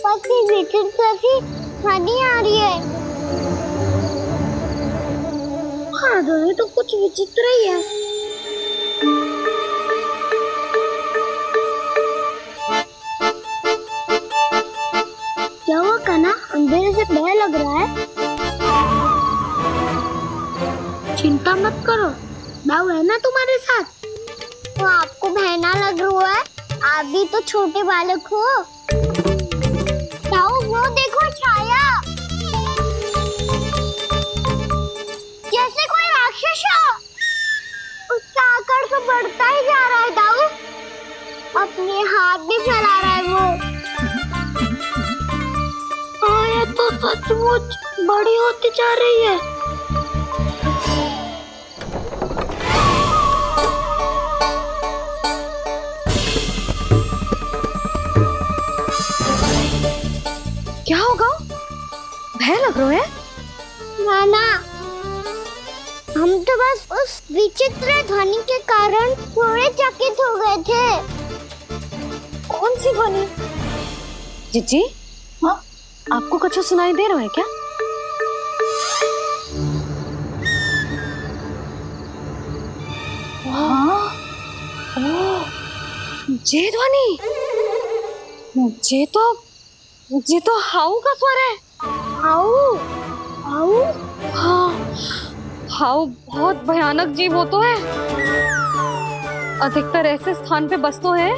बस ये विचित्र सी ध्वनि आ रही है। हाँ, ध्वनि तो कुछ विचित्र ही है। क्या हुआ कान्हा? अंधेरे से भय लग रहा है? चिंता मत करो, दाऊ है ना तुम्हारे साथ। तो आपको बहना लग रहा है? आप भी तो छोटे बालक हो। ताऊ वो देखो छाया, जैसे कोई राक्षस हो। उसका आकार तो बढ़ता ही जा रहा है ताऊ। अपने हाथ भी फैला रहा है वो। हाँ, ये तो सचमुच बड़ी होती जा रही है। क्या होगा? भय लग रहा है? नाना, हम तो बस उस विचित्र ध्वनि के कारण थोड़े चकित हो गए थे। कौन सी ध्वनि? जीजी, हाँ, आपको कुछ सुनाई दे रहा है क्या? हाँ, ओह, ये ध्वनि, ये तो हाउ का स्वर है। हाउ? हाउ? हाँ, हाउ बहुत भयानक जीव हो तो है। अधिकतर ऐसे स्थान पे बस तो है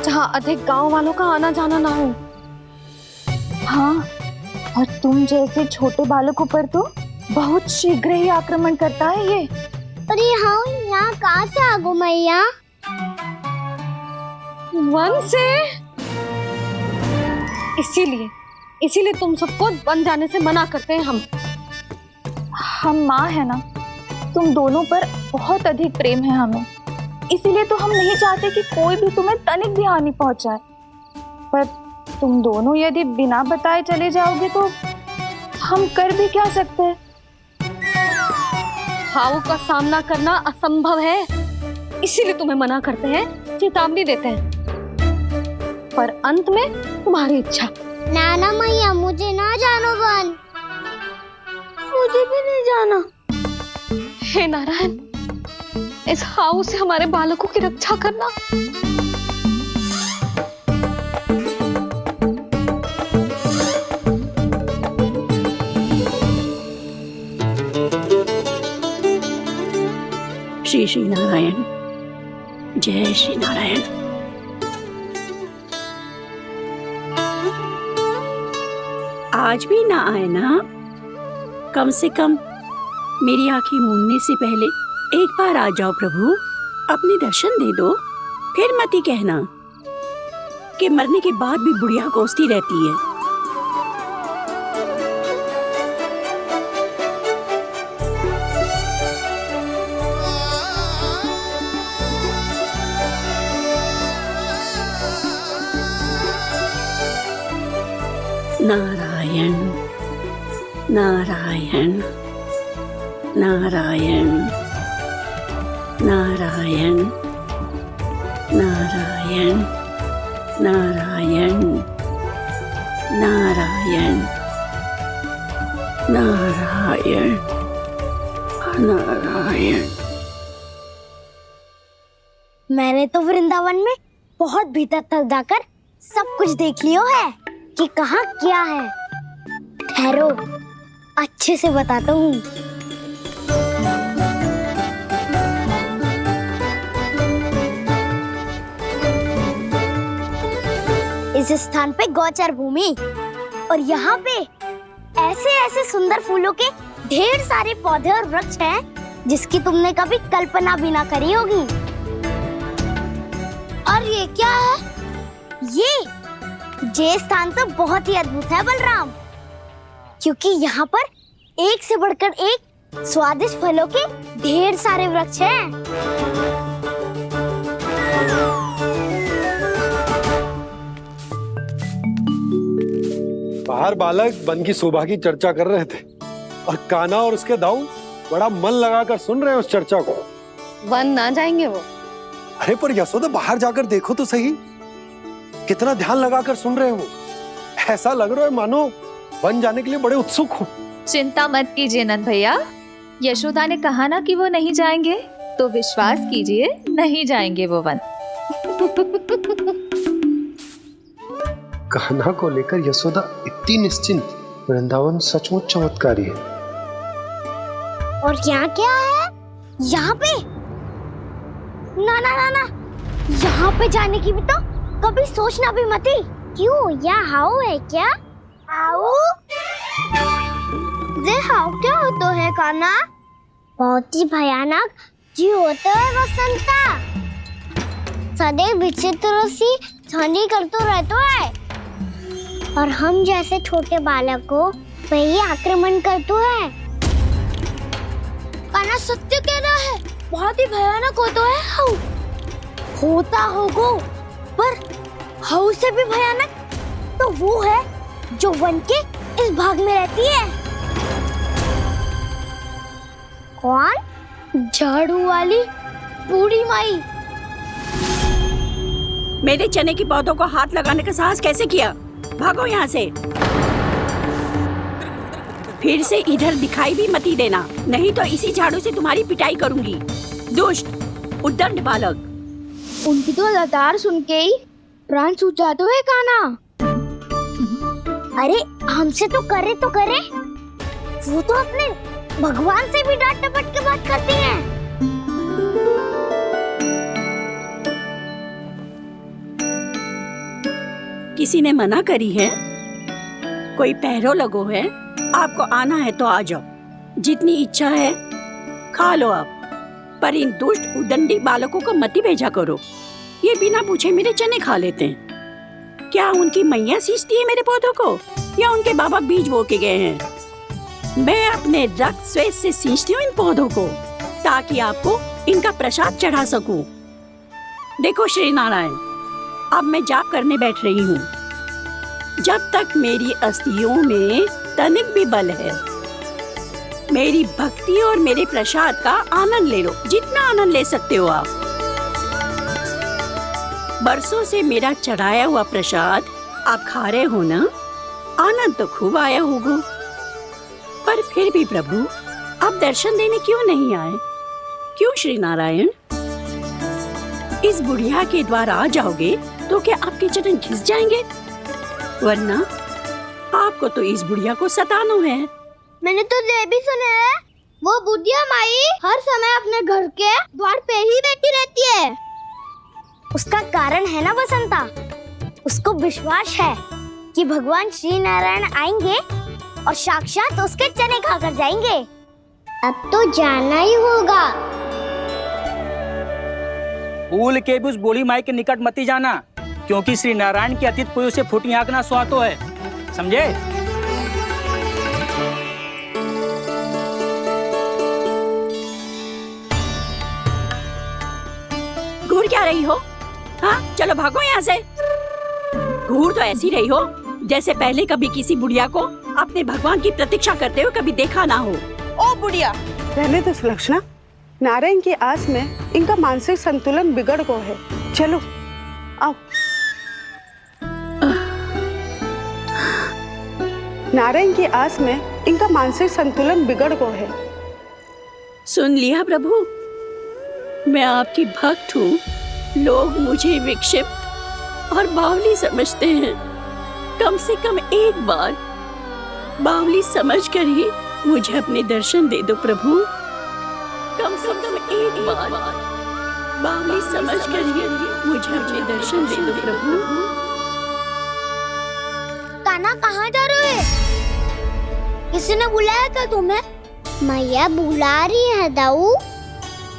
जहाँ अधिक गांव वालों का आना जाना ना हो। हाँ, और तुम जैसे छोटे बालकों पर तो बहुत शीघ्र ही आक्रमण करता है ये। पर ये हाउ यहाँ कहाँ से आ गो मैया? वन से। इसीलिए तुम सबको वन जाने से मना करते हैं हम माँ है ना, तुम दोनों पर बहुत अधिक प्रेम है हमें, इसीलिए तो हम नहीं चाहते कि कोई भी तुम्हें तनिक भी हानि पहुंचाए। पर तुम दोनों यदि बिना बताए चले जाओगे तो हम कर भी क्या सकते हैं? हाउ का सामना करना असंभव है, इसीलिए तुम्हें मना करते हैं, चेतावनी देते हैं, पर अंत में तुम्हारी इच्छा। नाना मैया मुझे ना जानो वन, मुझे भी नहीं जाना। हे नारायण, इस हाउ से हमारे बालकों की रक्षा करना। श्री श्री नारायण, जय श्री नारायण। आज भी ना आए ना? कम से कम मेरी आंखें मूंदने से पहले एक बार आ जाओ प्रभु, अपने दर्शन दे दो। फिर मत ही कहना कि मरने के बाद भी बुढ़िया कोसती रहती है। नारायण नारायण नारायण नारायण नारायण नारायण नारायण नारायण नारायण। मैंने तो वृंदावन में बहुत भीतर तक जाकर सब कुछ देख लियो है कि कहाँ क्या है। ठहरो, अच्छे से बताता हूँ। इस स्थान पे गौचर भूमि और यहाँ पे ऐसे ऐसे सुंदर फूलों के ढेर सारे पौधे और वृक्ष हैं जिसकी तुमने कभी कल्पना भी ना करी होगी। और ये क्या है? ये स्थान तो बहुत ही अद्भुत है बलराम, क्योंकि यहाँ पर एक से बढ़कर एक स्वादिष्ट फलों के ढेर सारे वृक्ष हैं। बाहर बालक वन की शोभा की चर्चा कर रहे थे और कान्हा और उसके दाऊ बड़ा मन लगाकर सुन रहे हैं उस चर्चा को। वन ना जाएंगे वो? अरे पर यशोदा, बाहर जाकर देखो तो सही, कितना ध्यान लगाकर सुन रहे हो। ऐसा लग रहा है मानो वन जाने के लिए बड़े उत्सुक हो। चिंता मत कीजिए नंद भैया, यशोदा ने कहा ना कि वो नहीं जाएंगे, तो विश्वास कीजिए नहीं जाएंगे वो वन। कान्हा को लेकर यशोदा इतनी निश्चिंत, वृंदावन सचमुच चमत्कारी है। और यहाँ क्या है? यहाँ पे ना ना ना ना, यहाँ पे जाने की भी तो कभी सोचना भी मत ही। क्यों, यहाँ हाउ है क्या? हाउ? ये हाउ क्या होता है कान्हा? बहुत ही भयानक जी होता है वसंता, सदैव विचित्र सी ध्वनि करते रहता है और हम जैसे छोटे बालक को वही आक्रमण करते है। कान्हा सत्य कह रहा है, बहुत ही भयानक होता है हाउ। होता होगा, पर हाउ से भी भयानक तो वो है जो वन के इस भाग में रहती है। कौन? झाड़ू वाली बूढ़ी माई। मेरे चने की पौधों को हाथ लगाने का साहस कैसे किया? भागो यहाँ से, फिर से इधर दिखाई भी मत देना, नहीं तो इसी झाड़ू से तुम्हारी पिटाई करूंगी। दुष्ट उद्दंड बालक। उनकी तो लतार सुन के ही प्राण सूझ जाते हैं कान्हा। अरे हमसे तो करे, वो तो अपने भगवान से भी डांट डपट के बात करती हैं। किसी ने मना करी है? कोई पहरो लगो है? आपको आना है तो आ जाओ, जितनी इच्छा है खा लो आप, पर इन दुष्ट उदंडी बालकों को मत ही भेजा करो। ये बिना पूछे मेरे चने खा लेते हैं। क्या उनकी मैया सींचती है मेरे पौधों को, या उनके बाबा बीज बो के गए हैं? मैं अपने रक्त स्वेद से सींचती हूँ इन पौधों को, ताकि आपको इनका प्रसाद चढ़ा सकूं। देखो श्री नारायण, अब मैं जाप करने बैठ रही हूँ। जब तक मेरी अस्थियों में तनिक भी बल है। मेरी भक्ति और मेरे प्रसाद का आनंद ले लो, जितना आनंद ले सकते हो आप। बरसों से मेरा चढ़ाया हुआ प्रसाद आप खा रहे हो ना, आनंद तो खूब आया होगा। पर फिर भी प्रभु, आप दर्शन देने क्यों नहीं आए? क्यों श्री नारायण? इस बुढ़िया के द्वार आ जाओगे तो क्या आपके चरण घिस जाएंगे? वरना आपको तो इस बुढ़िया को सताना है। मैंने तो ये भी सुना है, वो बुढ़िया माई हर समय अपने घर के द्वार पे ही बैठी रहती है। उसका कारण है ना बसंता, उसको विश्वास है कि भगवान श्री नारायण आएंगे और साक्षात उसके चने खाकर जाएंगे। अब तो जाना ही होगा। भूल के भी उस बूढ़ी माई के निकट मत ही जाना, क्योंकि श्री नारायण की अतीत कोई उसे फूटी आंख ना सुहातो है, समझे? घूर क्या रही हो? हाँ, चलो भागो यहाँ से। घूर तो ऐसी रही हो जैसे पहले कभी किसी बुढ़िया को अपने भगवान की प्रतीक्षा करते हुए कभी देखा ना हो। ओ बुढ़िया, रहने दो सुलक्षणा। नारायण की आस में इनका मानसिक संतुलन बिगड़ गया है। चलो आओ। नारायण की आस में इनका मानसिक संतुलन बिगड़ गया है। सुन लिया प्रभु, मैं आपकी भक्त हूँ। लोग मुझे विक्षिप्त और बावली समझते हैं। कम से कम एक बार बावली समझकर ही मुझे अपने दर्शन दे दो प्रभु। कम से कम एक बार बावली समझकर ही मुझे अपने दर्शन दे दो प्रभु। कान्हा कहाँ जा रहे हो? किसी ने बुलाया था तुम्हें? मैया बुला रही है दाऊ।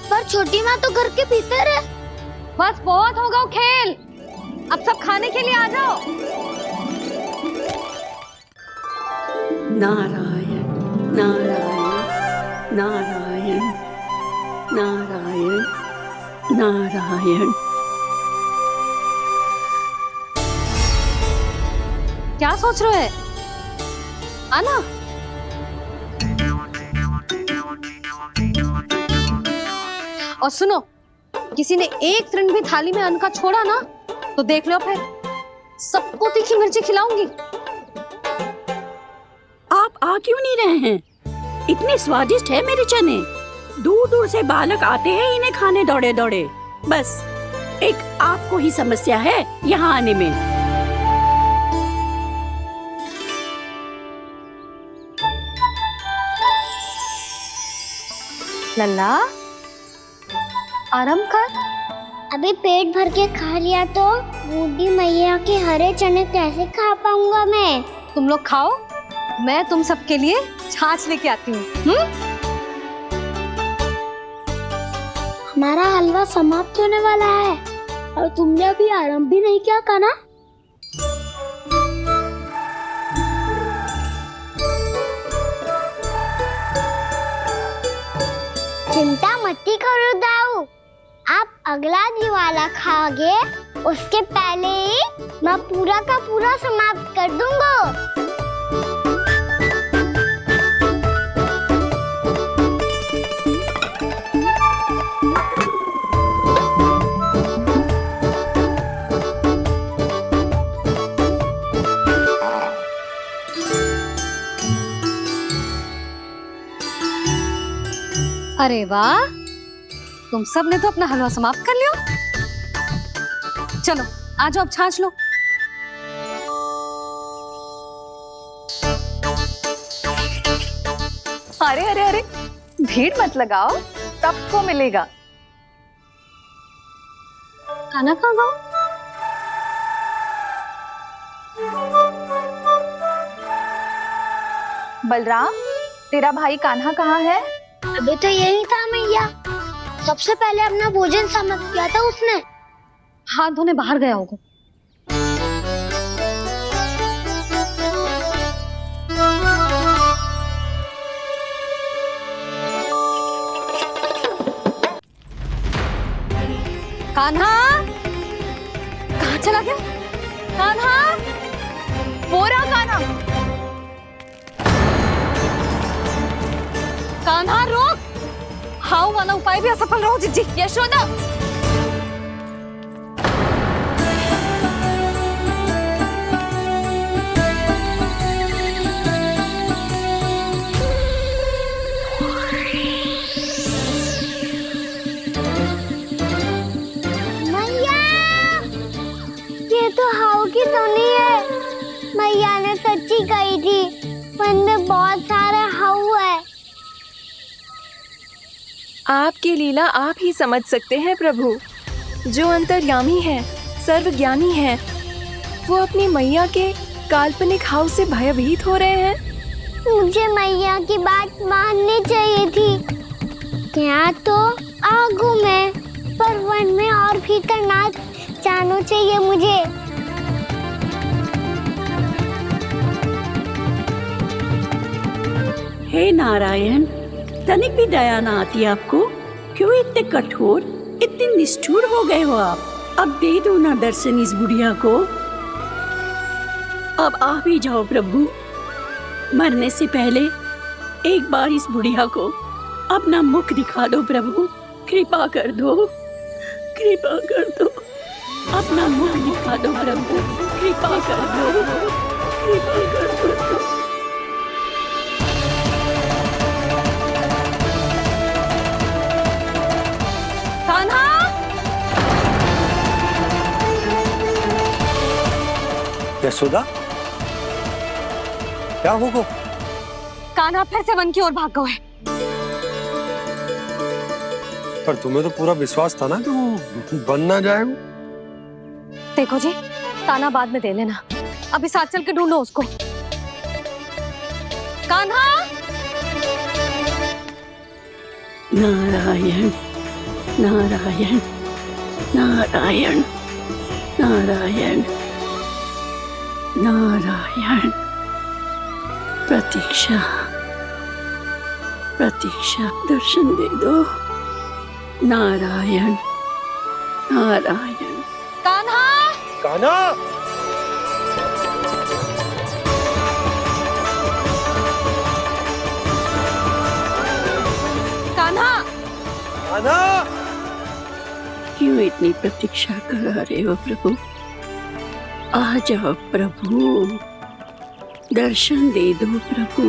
पर छोटी माँ तो घर के भीतर है। बस बहुत हो गया खेल, अब सब खाने के लिए आ जाओ। नारायण नारायण नारायण नारायण नारायण। क्या सोच रहे हैं? आना। और सुनो, किसी ने एक तृण भी थाली में अन्न का छोड़ा ना तो देख लो, फिर सबको तीखी मिर्ची खिलाऊंगी। आप आ क्यों नहीं रहे हैं? इतने स्वादिष्ट है मेरे चने। दूर दूर से बालक आते हैं इन्हें खाने दौड़े दौड़े। बस एक आपको ही समस्या है यहाँ आने में। लल्ला, आराम कर। अभी पेट भर के खा लिया तो बूढ़ी मैया के हरे चने कैसे खा पाऊंगा मैं? तुम लोग खाओ, मैं तुम सबके लिए छाछ लेके आती हूँ। हमारा हलवा समाप्त होने वाला है और तुमने अभी आराम भी नहीं किया कान्हा। चिंता मत करो दाऊ, आप अगला दिवाला खाओगे उसके पहले ही मैं पूरा का पूरा समाप्त कर दूंगा। अरे वाह, तुम सब ने तो अपना हलवा समाप्त कर लिया। चलो आ जाओ, अब छाछ लो। अरे अरे अरे, भीड़ मत लगाओ, सबको मिलेगा। खाना खा गो। बलराम, तेरा भाई कान्हा कहाँ है? अभी तो यही था मैया। सबसे पहले अपना भोजन समाप्त किया था उसने। हाथ धोने बाहर गया होगा। कान्हा, कहाँ चला गया? कान्हा, वो रहा कान्हा। कान्हा रोक। हाउ वाला उपाय भी असफल रहो जिज्जी। यशोदा तो हाउ की तो नहीं है। मैया ने सच्ची कही थी, वन में बहुत सारे हाउ है। आपकी लीला आप ही समझ सकते हैं प्रभु। जो अंतर्यामी है, सर्वज्ञानी है, वो अपनी मैया के काल्पनिक हाव से भयभीत हो रहे हैं। मुझे मैया की बात माननी चाहिए थी। क्या तो आगू में, पर वन में और भीतर ना जाना चाहिए मुझे। हे नारायण, तनिक भी दया ना आती आपको? क्यों इतने कठोर, इतने निष्ठुर हो गए हो आप? अब दे दो ना दर्शन इस बुढ़िया को। अब आ भी जाओ प्रभु। मरने से पहले एक बार इस बुढ़िया को अपना मुख दिखा दो प्रभु। कृपा कर दो, कृपा कर दो। अपना मुख दिखा दो प्रभु। कृपा कर दो, कृपा कर दो। यशोदा, क्या होगा? कान्हा फिर से वन की ओर भाग गए। पर तुम्हें तो पूरा विश्वास था ना कि वो बन ना जाए। देखो जी, ताना बाद में दे लेना, अभी साथ चल के ढूंढो उसको। कान्हा! नारायण नारायण नारायण नारायण नारायण। प्रतीक्षा प्रतीक्षा, दर्शन दे दो। नारायण नारायण। कान्हा! कान्हा! कान्हा! कान्हा! क्यों इतनी प्रतीक्षा करा रहे हो प्रभु? आ जाओ प्रभु, दर्शन दे दो प्रभु।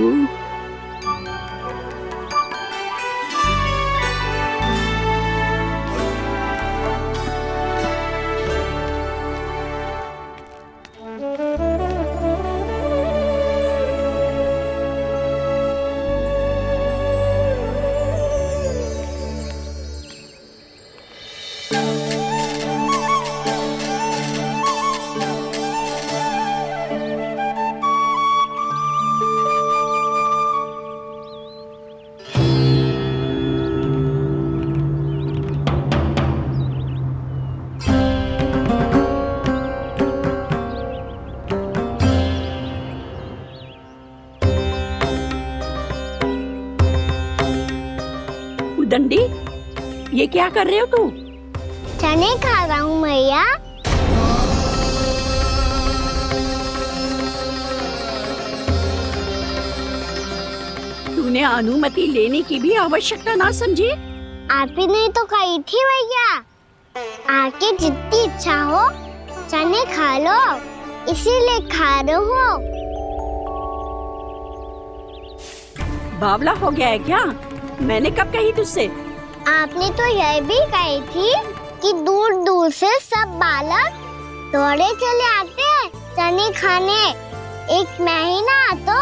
दंडी, ये क्या कर रहे हो तू? चने खा रहा हूँ मैया। तूने अनुमति लेने की भी आवश्यकता ना समझी? आप ही ने तो कही थी भैया, आके जितनी इच्छा हो चने खा लो, इसीलिए खा रहे हो। बावला हो गया है क्या? मैंने कब कही तुझसे? आपने तो यह भी कही थी कि दूर दूर से सब बालक दौड़े चले आते हैं चने खाने। एक महीना तो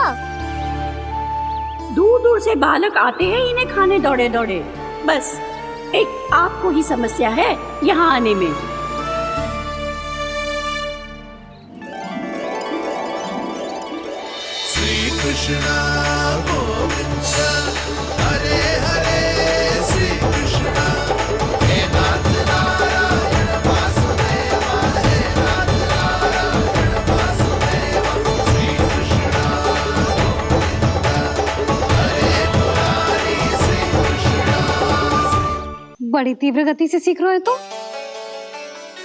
दूर दूर से बालक आते हैं इन्हें खाने दौड़े दौड़े। बस एक आपको ही समस्या है यहाँ आने में। श्री कृष्ण गोविंद हरे हरे, श्री कृष्ण हे नाथ नारायण वासुदेव, हे नाथ नारायण वासुदेव। श्री कृष्ण गोविंद हरे मुरारी, श्री कृष्ण। बड़ी तीव्र गति से सीख रहे हो तो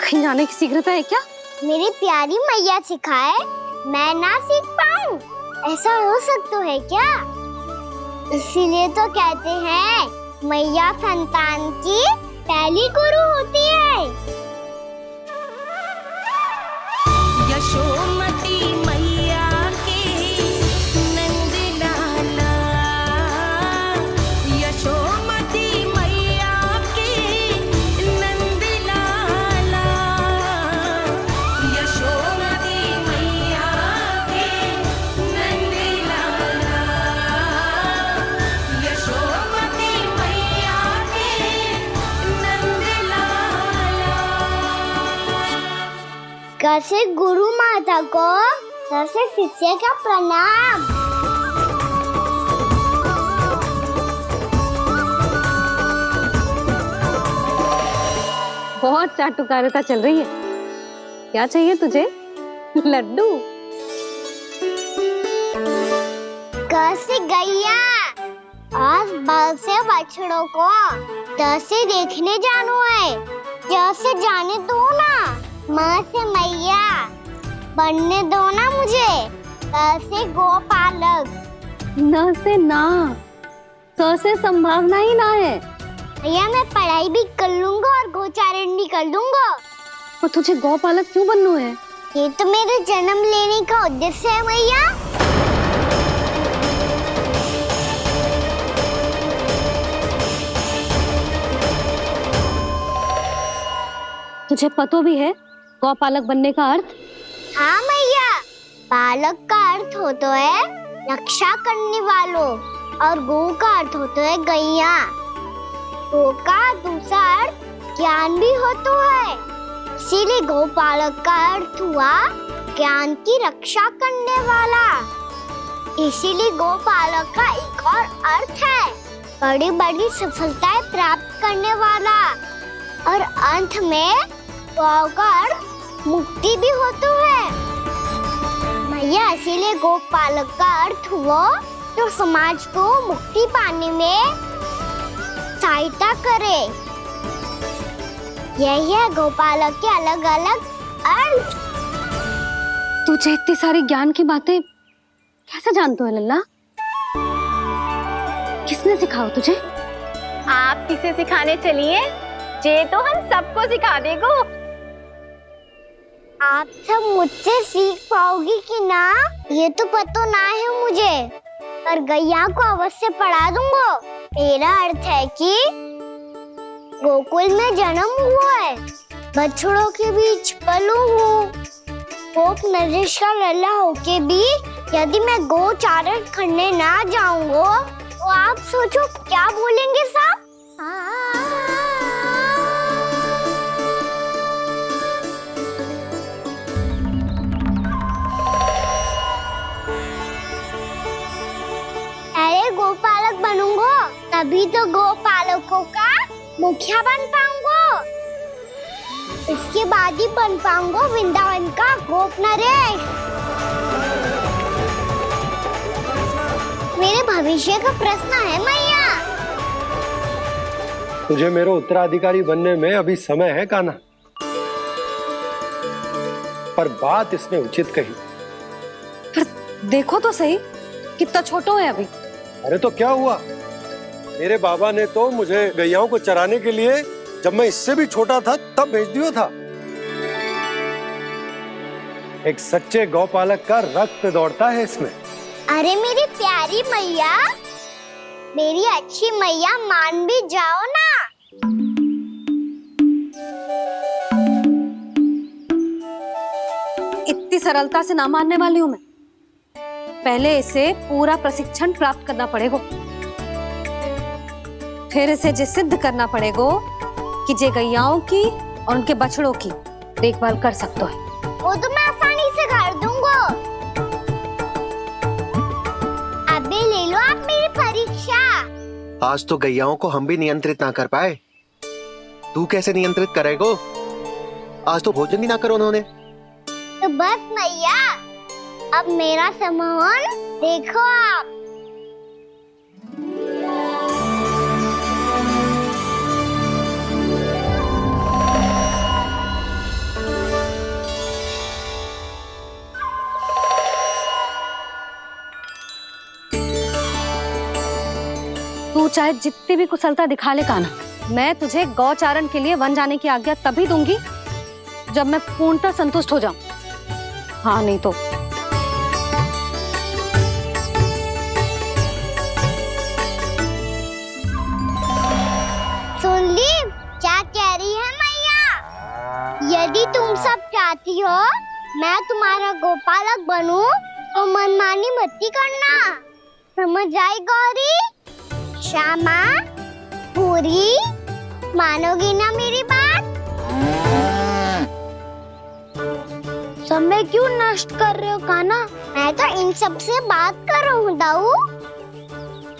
कहीं जाने की शीघ्रता है क्या? मेरी प्यारी मैया सिखाए मैं ना सीख पाऊं? ऐसा हो सकता है क्या? इसीलिए तो कहते हैं मैया संतान की पहली गुरु होती है। यशोमती मैया के नंद लाला, यशोमती मैया के नंद लाला, यशोमती मैया के नंद लाला, यशोमती मैया के नंद लाला। कैसे गुरु माता को कैसे शिष्य का प्रणाम। बहुत चाटुकारिता चल रही है। क्या चाहिए तुझे? लड्डू? कैसे गैया आज बल से बछड़ों को कैसे देखने जानो है। जैसे जाने दो ना, माँ से मैया बनने दो ना मुझे। कैसे गोपालक। न से ना, स से संभावना ही ना है। भैया मैं पढ़ाई भी कर लूंगा और गोचारण भी कर दूंगा। और तुझे गौपालक क्यों बनना है? ये तो मेरे जन्म लेने का उद्देश्य है मैया। तुझे पता भी है गौपालक बनने का अर्थ? हाँ मैया, पालक का अर्थ होता है रक्षा करने वालों और गो का अर्थ होता है गैया। गो का दूसरा अर्थ ज्ञान भी होता है, इसीलिए गोपालक का अर्थ हुआ ज्ञान की रक्षा करने वाला। इसीलिए गोपालक का एक और अर्थ है बड़ी बड़ी सफलताएं प्राप्त करने वाला। और अंत में गौ का अर्थ मुक्ति भी होता है मैया। इसीलिए गोपालक का अर्थ हुआ जो समाज को मुक्ति पाने में सहायता करे। यही है गोपालक के अलग अलग अर्थ। तुझे इतनी सारी ज्ञान की बातें कैसे जानते हो लल्ला? किसने सिखाओ तुझे? आप किसे सिखाने चलिए? जे तो हम सबको सिखा देगो। आप सब मुझसे सीख पाओगी कि ना ये तो पता ना है मुझे, पर गैया को अवश्य पढ़ा दूंगा। मेरा अर्थ है कि गोकुल में जन्म हुआ है, बछड़ों के बीच पलू हूँ। गोप नरेश का लल्ला होके भी यदि मैं गोचारण करने ना जाऊंगा तो आप सोचो क्या बोलेंगे साहब? अरे गोपालक बनूंगा तभी तो गोपालकों का मुखिया बन पाऊंगा। इसके बाद ही बन पाऊंगा वृंदावन का गोप नरेश। मेरे भविष्य का प्रश्न है मैया। तुझे मेरे उत्तराधिकारी बनने में अभी समय है कान्हा, पर बात इसने उचित कही। पर देखो तो सही कितना छोटो है अभी। अरे तो क्या हुआ, मेरे बाबा ने तो मुझे गैयाओं को चराने के लिए जब मैं इससे भी छोटा था तब भेज दिया था। एक सच्चे गौपालक का रक्त दौड़ता है इसमें। अरे मेरी प्यारी मैया, मेरी अच्छी मैया, मान भी जाओ ना। इतनी सरलता से ना मानने वाली हूँ मैं। पहले इसे पूरा प्रशिक्षण प्राप्त करना पड़ेगा, फिर इसे जे सिद्ध करना पड़ेगा कि जे गैयाओं की और उनके बछड़ों की देखभाल कर सकते है। वो तो मैं आसानी से कर दूंगा। अबे ले लो आप मेरी परीक्षा। आज तो गैयाओं को हम भी नियंत्रित ना कर पाए, तू कैसे नियंत्रित करेगो? आज तो भोजन ही ना करो उन्होंने। तो बस मैया, अब मेरा सम्मान देखो आप। चाहे जितनी भी कुशलता दिखा ले कान्हा, मैं तुझे गौचारण के लिए वन जाने की आज्ञा तभी दूंगी जब मैं पूर्णतः संतुष्ट हो जाऊं। हाँ नहीं तो सुन ली क्या कह रही है मैया? यदि तुम सब चाहती हो मैं तुम्हारा गोपालक बनूं तो मनमानी मत करना, समझ आई गौरी? श्यामा, पूरी, मानोगी ना मेरी बात? समय क्यों नष्ट कर रहे हो कान्हा? मैं तो इन सब से बात कर रहा हूँ दाऊ,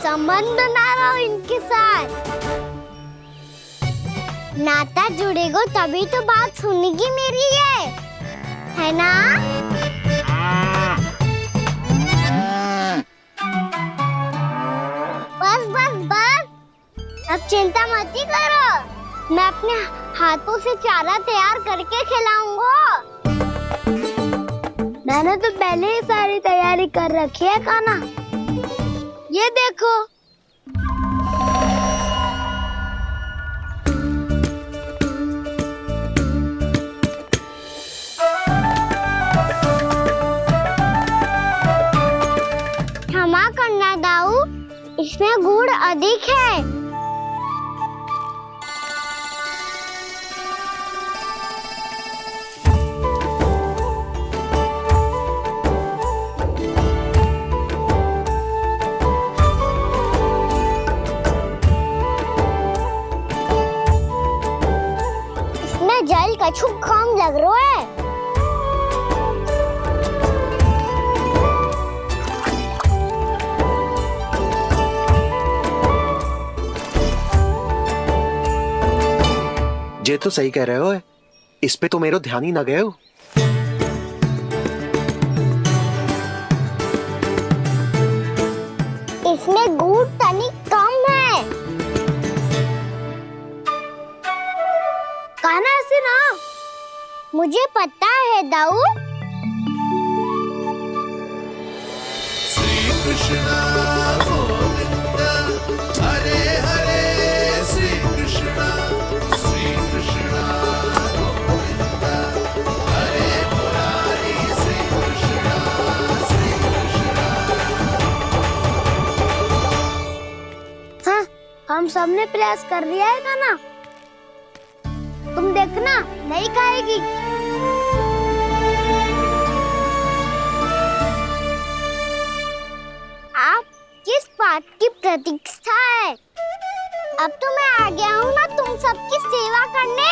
संबंध बना रहा हूँ इनके साथ। नाता जुड़ेगा तभी तो बात सुनेगी मेरी है ना? बस बस बस, अब चिंता मत ही करो, मैं अपने हाथों से चारा तैयार करके खिलाऊंगा। मैंने तो पहले ही सारी तैयारी कर रखी है कान्हा, ये देखो। क्षमा करना दाऊ, इसमें गुड़ अधिक है। इसमें जल कछु कम लग रहा है। ये तो सही कह रहे हो, इस पे तो मेरे ध्यान ही ना गए हो। इसमें गुड़ तनिक कम है। कान्हा ऐसे ना, मुझे पता है दाऊ। श्री कृष्ण गोविंद हरे हरे, श्री कृष्ण गोविंद हरे मुरारी, श्री कृष्ण हाँ, हम सबने प्रयास कर लिया है कान्हा, तुम देखना नहीं खाएगी। आप किस बात की प्रतीक्षा है? अब तो मैं आ गया हूँ ना तुम सबकी सेवा करने।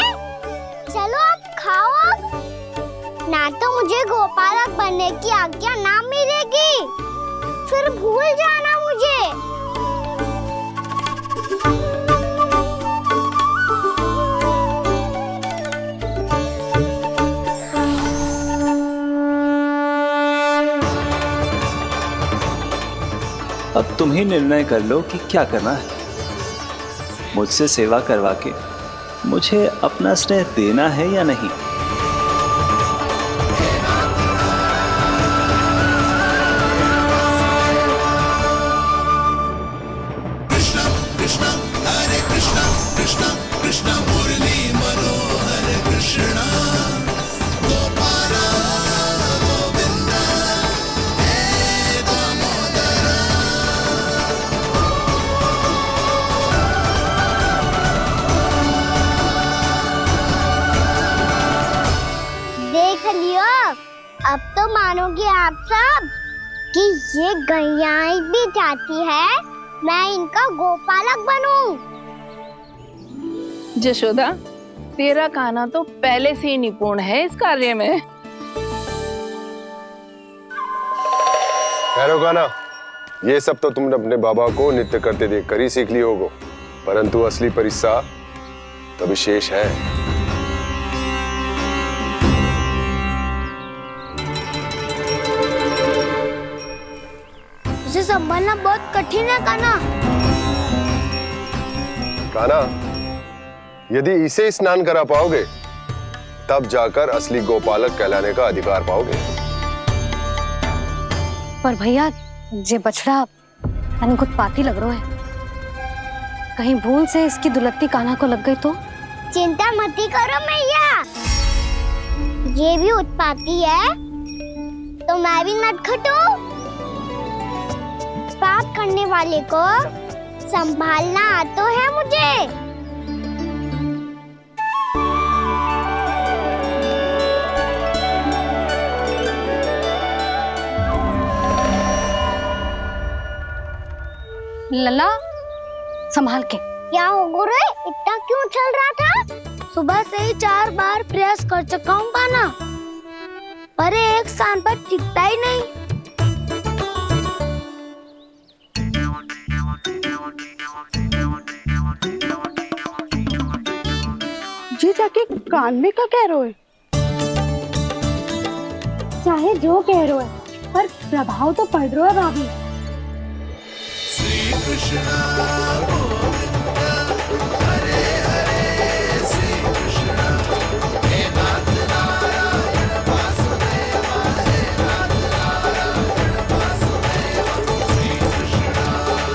चलो अब खाओ अब। ना तो मुझे गोपालक बनने की आज्ञा ना मिलेगी, फिर भूल जाना मुझे। अब तुम ही निर्णय कर लो कि क्या करना है। मुझसे सेवा करवा के मुझे अपना स्नेह देना है या नहीं। कृष्ण कृष्ण हरे कृष्ण कृष्ण कृष्ण मुरली मनोहर कृष्ण गोपाल गोविंद हे दामोदर। देख लियो, अब तो मानोगे आप सब कि ये गैयाएं भी चाहती है मैं इनका गोपालक बनूं। जशोदा, तेरा कान्हा तो पहले से ही निपुण है इस कार्य में। खैर होगा ना, ये सब तो तुमने अपने बाबा को नृत्य करते देख कर ही सीख ली होगो, परंतु असली परिस्सा तो विशेष है। उसे संभालना बहुत कठिन है कान्हा। कान्हा, यदि इसे स्नान करा पाओगे तब जाकर असली गोपालक कहलाने का अधिकार पाओगे। पर भैया, ये बछड़ा कुछ पाती लग रहा है। कहीं भूल से इसकी दुलत्ती कान्हा को लग गई तो? चिंता मत करो मैया, ये भी उत्पाती है तो मैं भी नटखट हूँ। पाप करने वाले को संभालना आता है मुझे। लला संभाल के। क्या हो गुरु, इतना क्यों चल रहा था? सुबह से ही 4 बार प्रयास कर चुका हूँ कान्हा, पर एक स्थान पर टिकता ही नहीं। जी जाके कान में क्या कह रहे हो? चाहे जो कह रहे हो, पर प्रभाव तो पड़ रहा है भाभी। श्री कृष्णा गोविंद हरे हरे, श्री कृष्णा हे नाथ नारायण वासुदेवा, हे नाथ नारायण वासुदेवा, श्री कृष्णा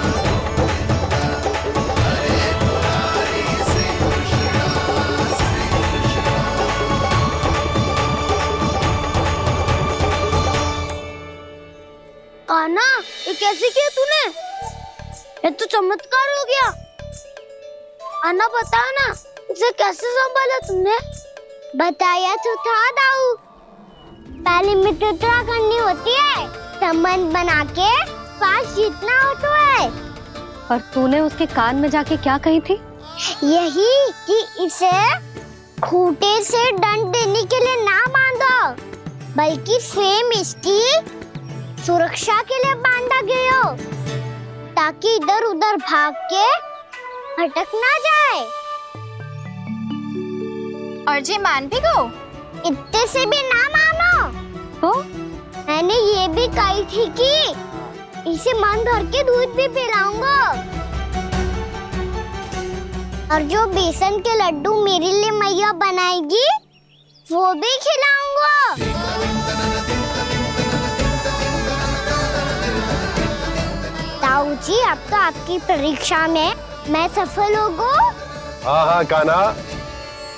गोविंद हरे मुरारी, श्री कृष्णा श्री कृष्णा। कान्हा, ये कैसे किया तूने? ये तो चमत्कार हो गया। अन्ना बता ना, इसे कैसे संभाला तुमने? बताया तो था दाऊ, पहले मित्रता करनी होती है, संबंध बना के पास जीतना होता है। पर तूने उसके कान में जाके क्या कही थी? यही कि इसे खूंटे से दंड देने के लिए ना बांधो, बल्कि स्वयं इसकी सुरक्षा के लिए बांधा गया हो, ताकि इधर उधर भाग के भटक ना जाए। और जी मान भी गो? इतने से भी ना मानो तो? मैंने ये भी कही थी कि इसे मन भर के दूध भी पिलाऊंगा, और जो बेसन के लड्डू मेरे लिए मैया बनाएगी वो भी खिलाऊंगा। ताऊ जी, अब तो आपकी परीक्षा में मैं सफल होगा। हाँ हाँ कान्हा,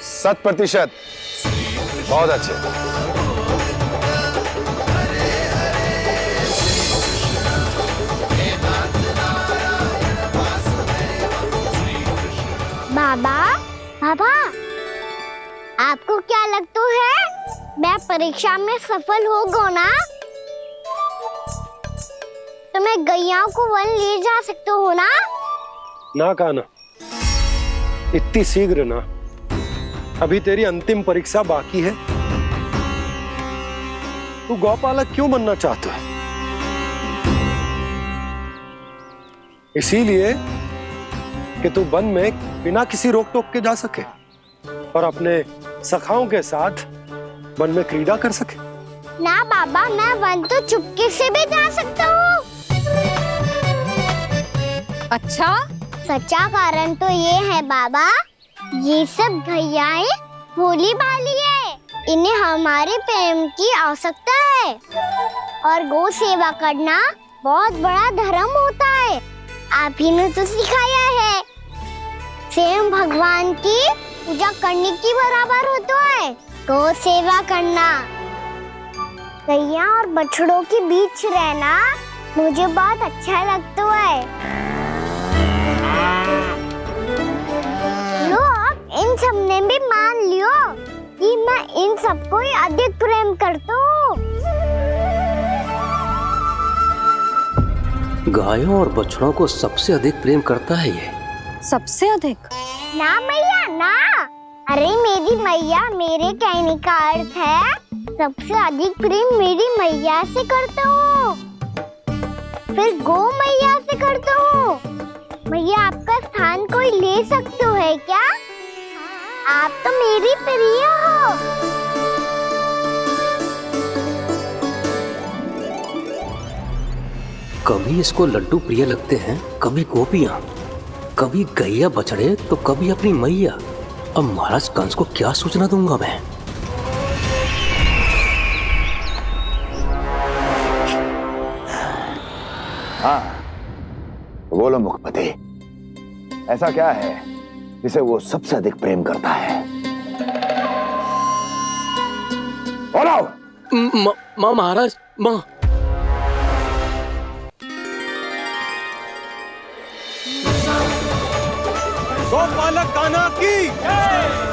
100%। बहुत अच्छे। बाबा, बाबा, आपको क्या लगता है मैं परीक्षा में सफल होगा ना? तो मैं गैया को वन ले जा सकता हूँ ना? ना कान्हा, इतनी शीघ्र ना, अभी तेरी अंतिम परीक्षा बाकी है। तू गौपालक क्यों बनना चाहता है? इसीलिए कि तू वन में बिना किसी रोक टोक के जा सके और अपने सखाओं के साथ वन में क्रीड़ा कर सके। ना बाबा, मैं वन तो चुपके से भी जा सकता हूँ। अच्छा? सच्चा कारण तो ये है बाबा, ये सब भैयाएं भोली भाली है, इन्हें हमारे प्रेम की आवश्यकता है, और गौ सेवा करना बहुत बड़ा धर्म होता है। आप ही ने तो सिखाया है, स्वयं भगवान की पूजा करने की बराबर होता है गौ सेवा करना। गैया और बछड़ों के बीच रहना मुझे बहुत अच्छा लगता है। लो, अब इन सब ने भी मान लियो कि मैं इन सबको ही अधिक प्रेम करता हूँ। गायों और बछड़ों को सबसे अधिक प्रेम करता है ये। सबसे अधिक? ना मैया ना, अरे मेरी मैया, मेरे कहने का अर्थ है सबसे अधिक प्रेम मेरी मैया से करता हूँ, फिर गौ मैया से करता हूँ। मैया, आपका स्थान कोई ले सकते है क्या? आप तो मेरी प्रिय हो। कभी इसको लड्डू प्रिय लगते हैं, कभी गोपियां, कभी गैया बछड़े, तो कभी अपनी मैया। अब महाराज कंस को क्या सूचना दूंगा मैं? हाँ, बोलो मुखपति, ऐसा क्या है जिसे वो सबसे अधिक प्रेम करता है? बोलो। माँ महाराज, माँ। गोपालक कान्हा की,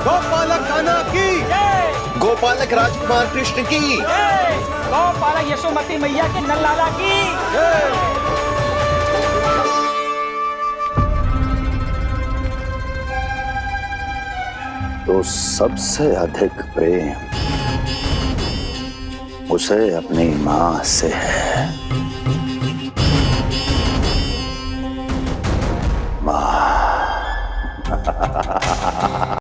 गोपालक कान्हा की, गोपालक राजकुमार कृष्ण की, गोपालक यशोमती मैया के नल्लाला की। तो सबसे अधिक प्रेम उसे अपनी माँ से है।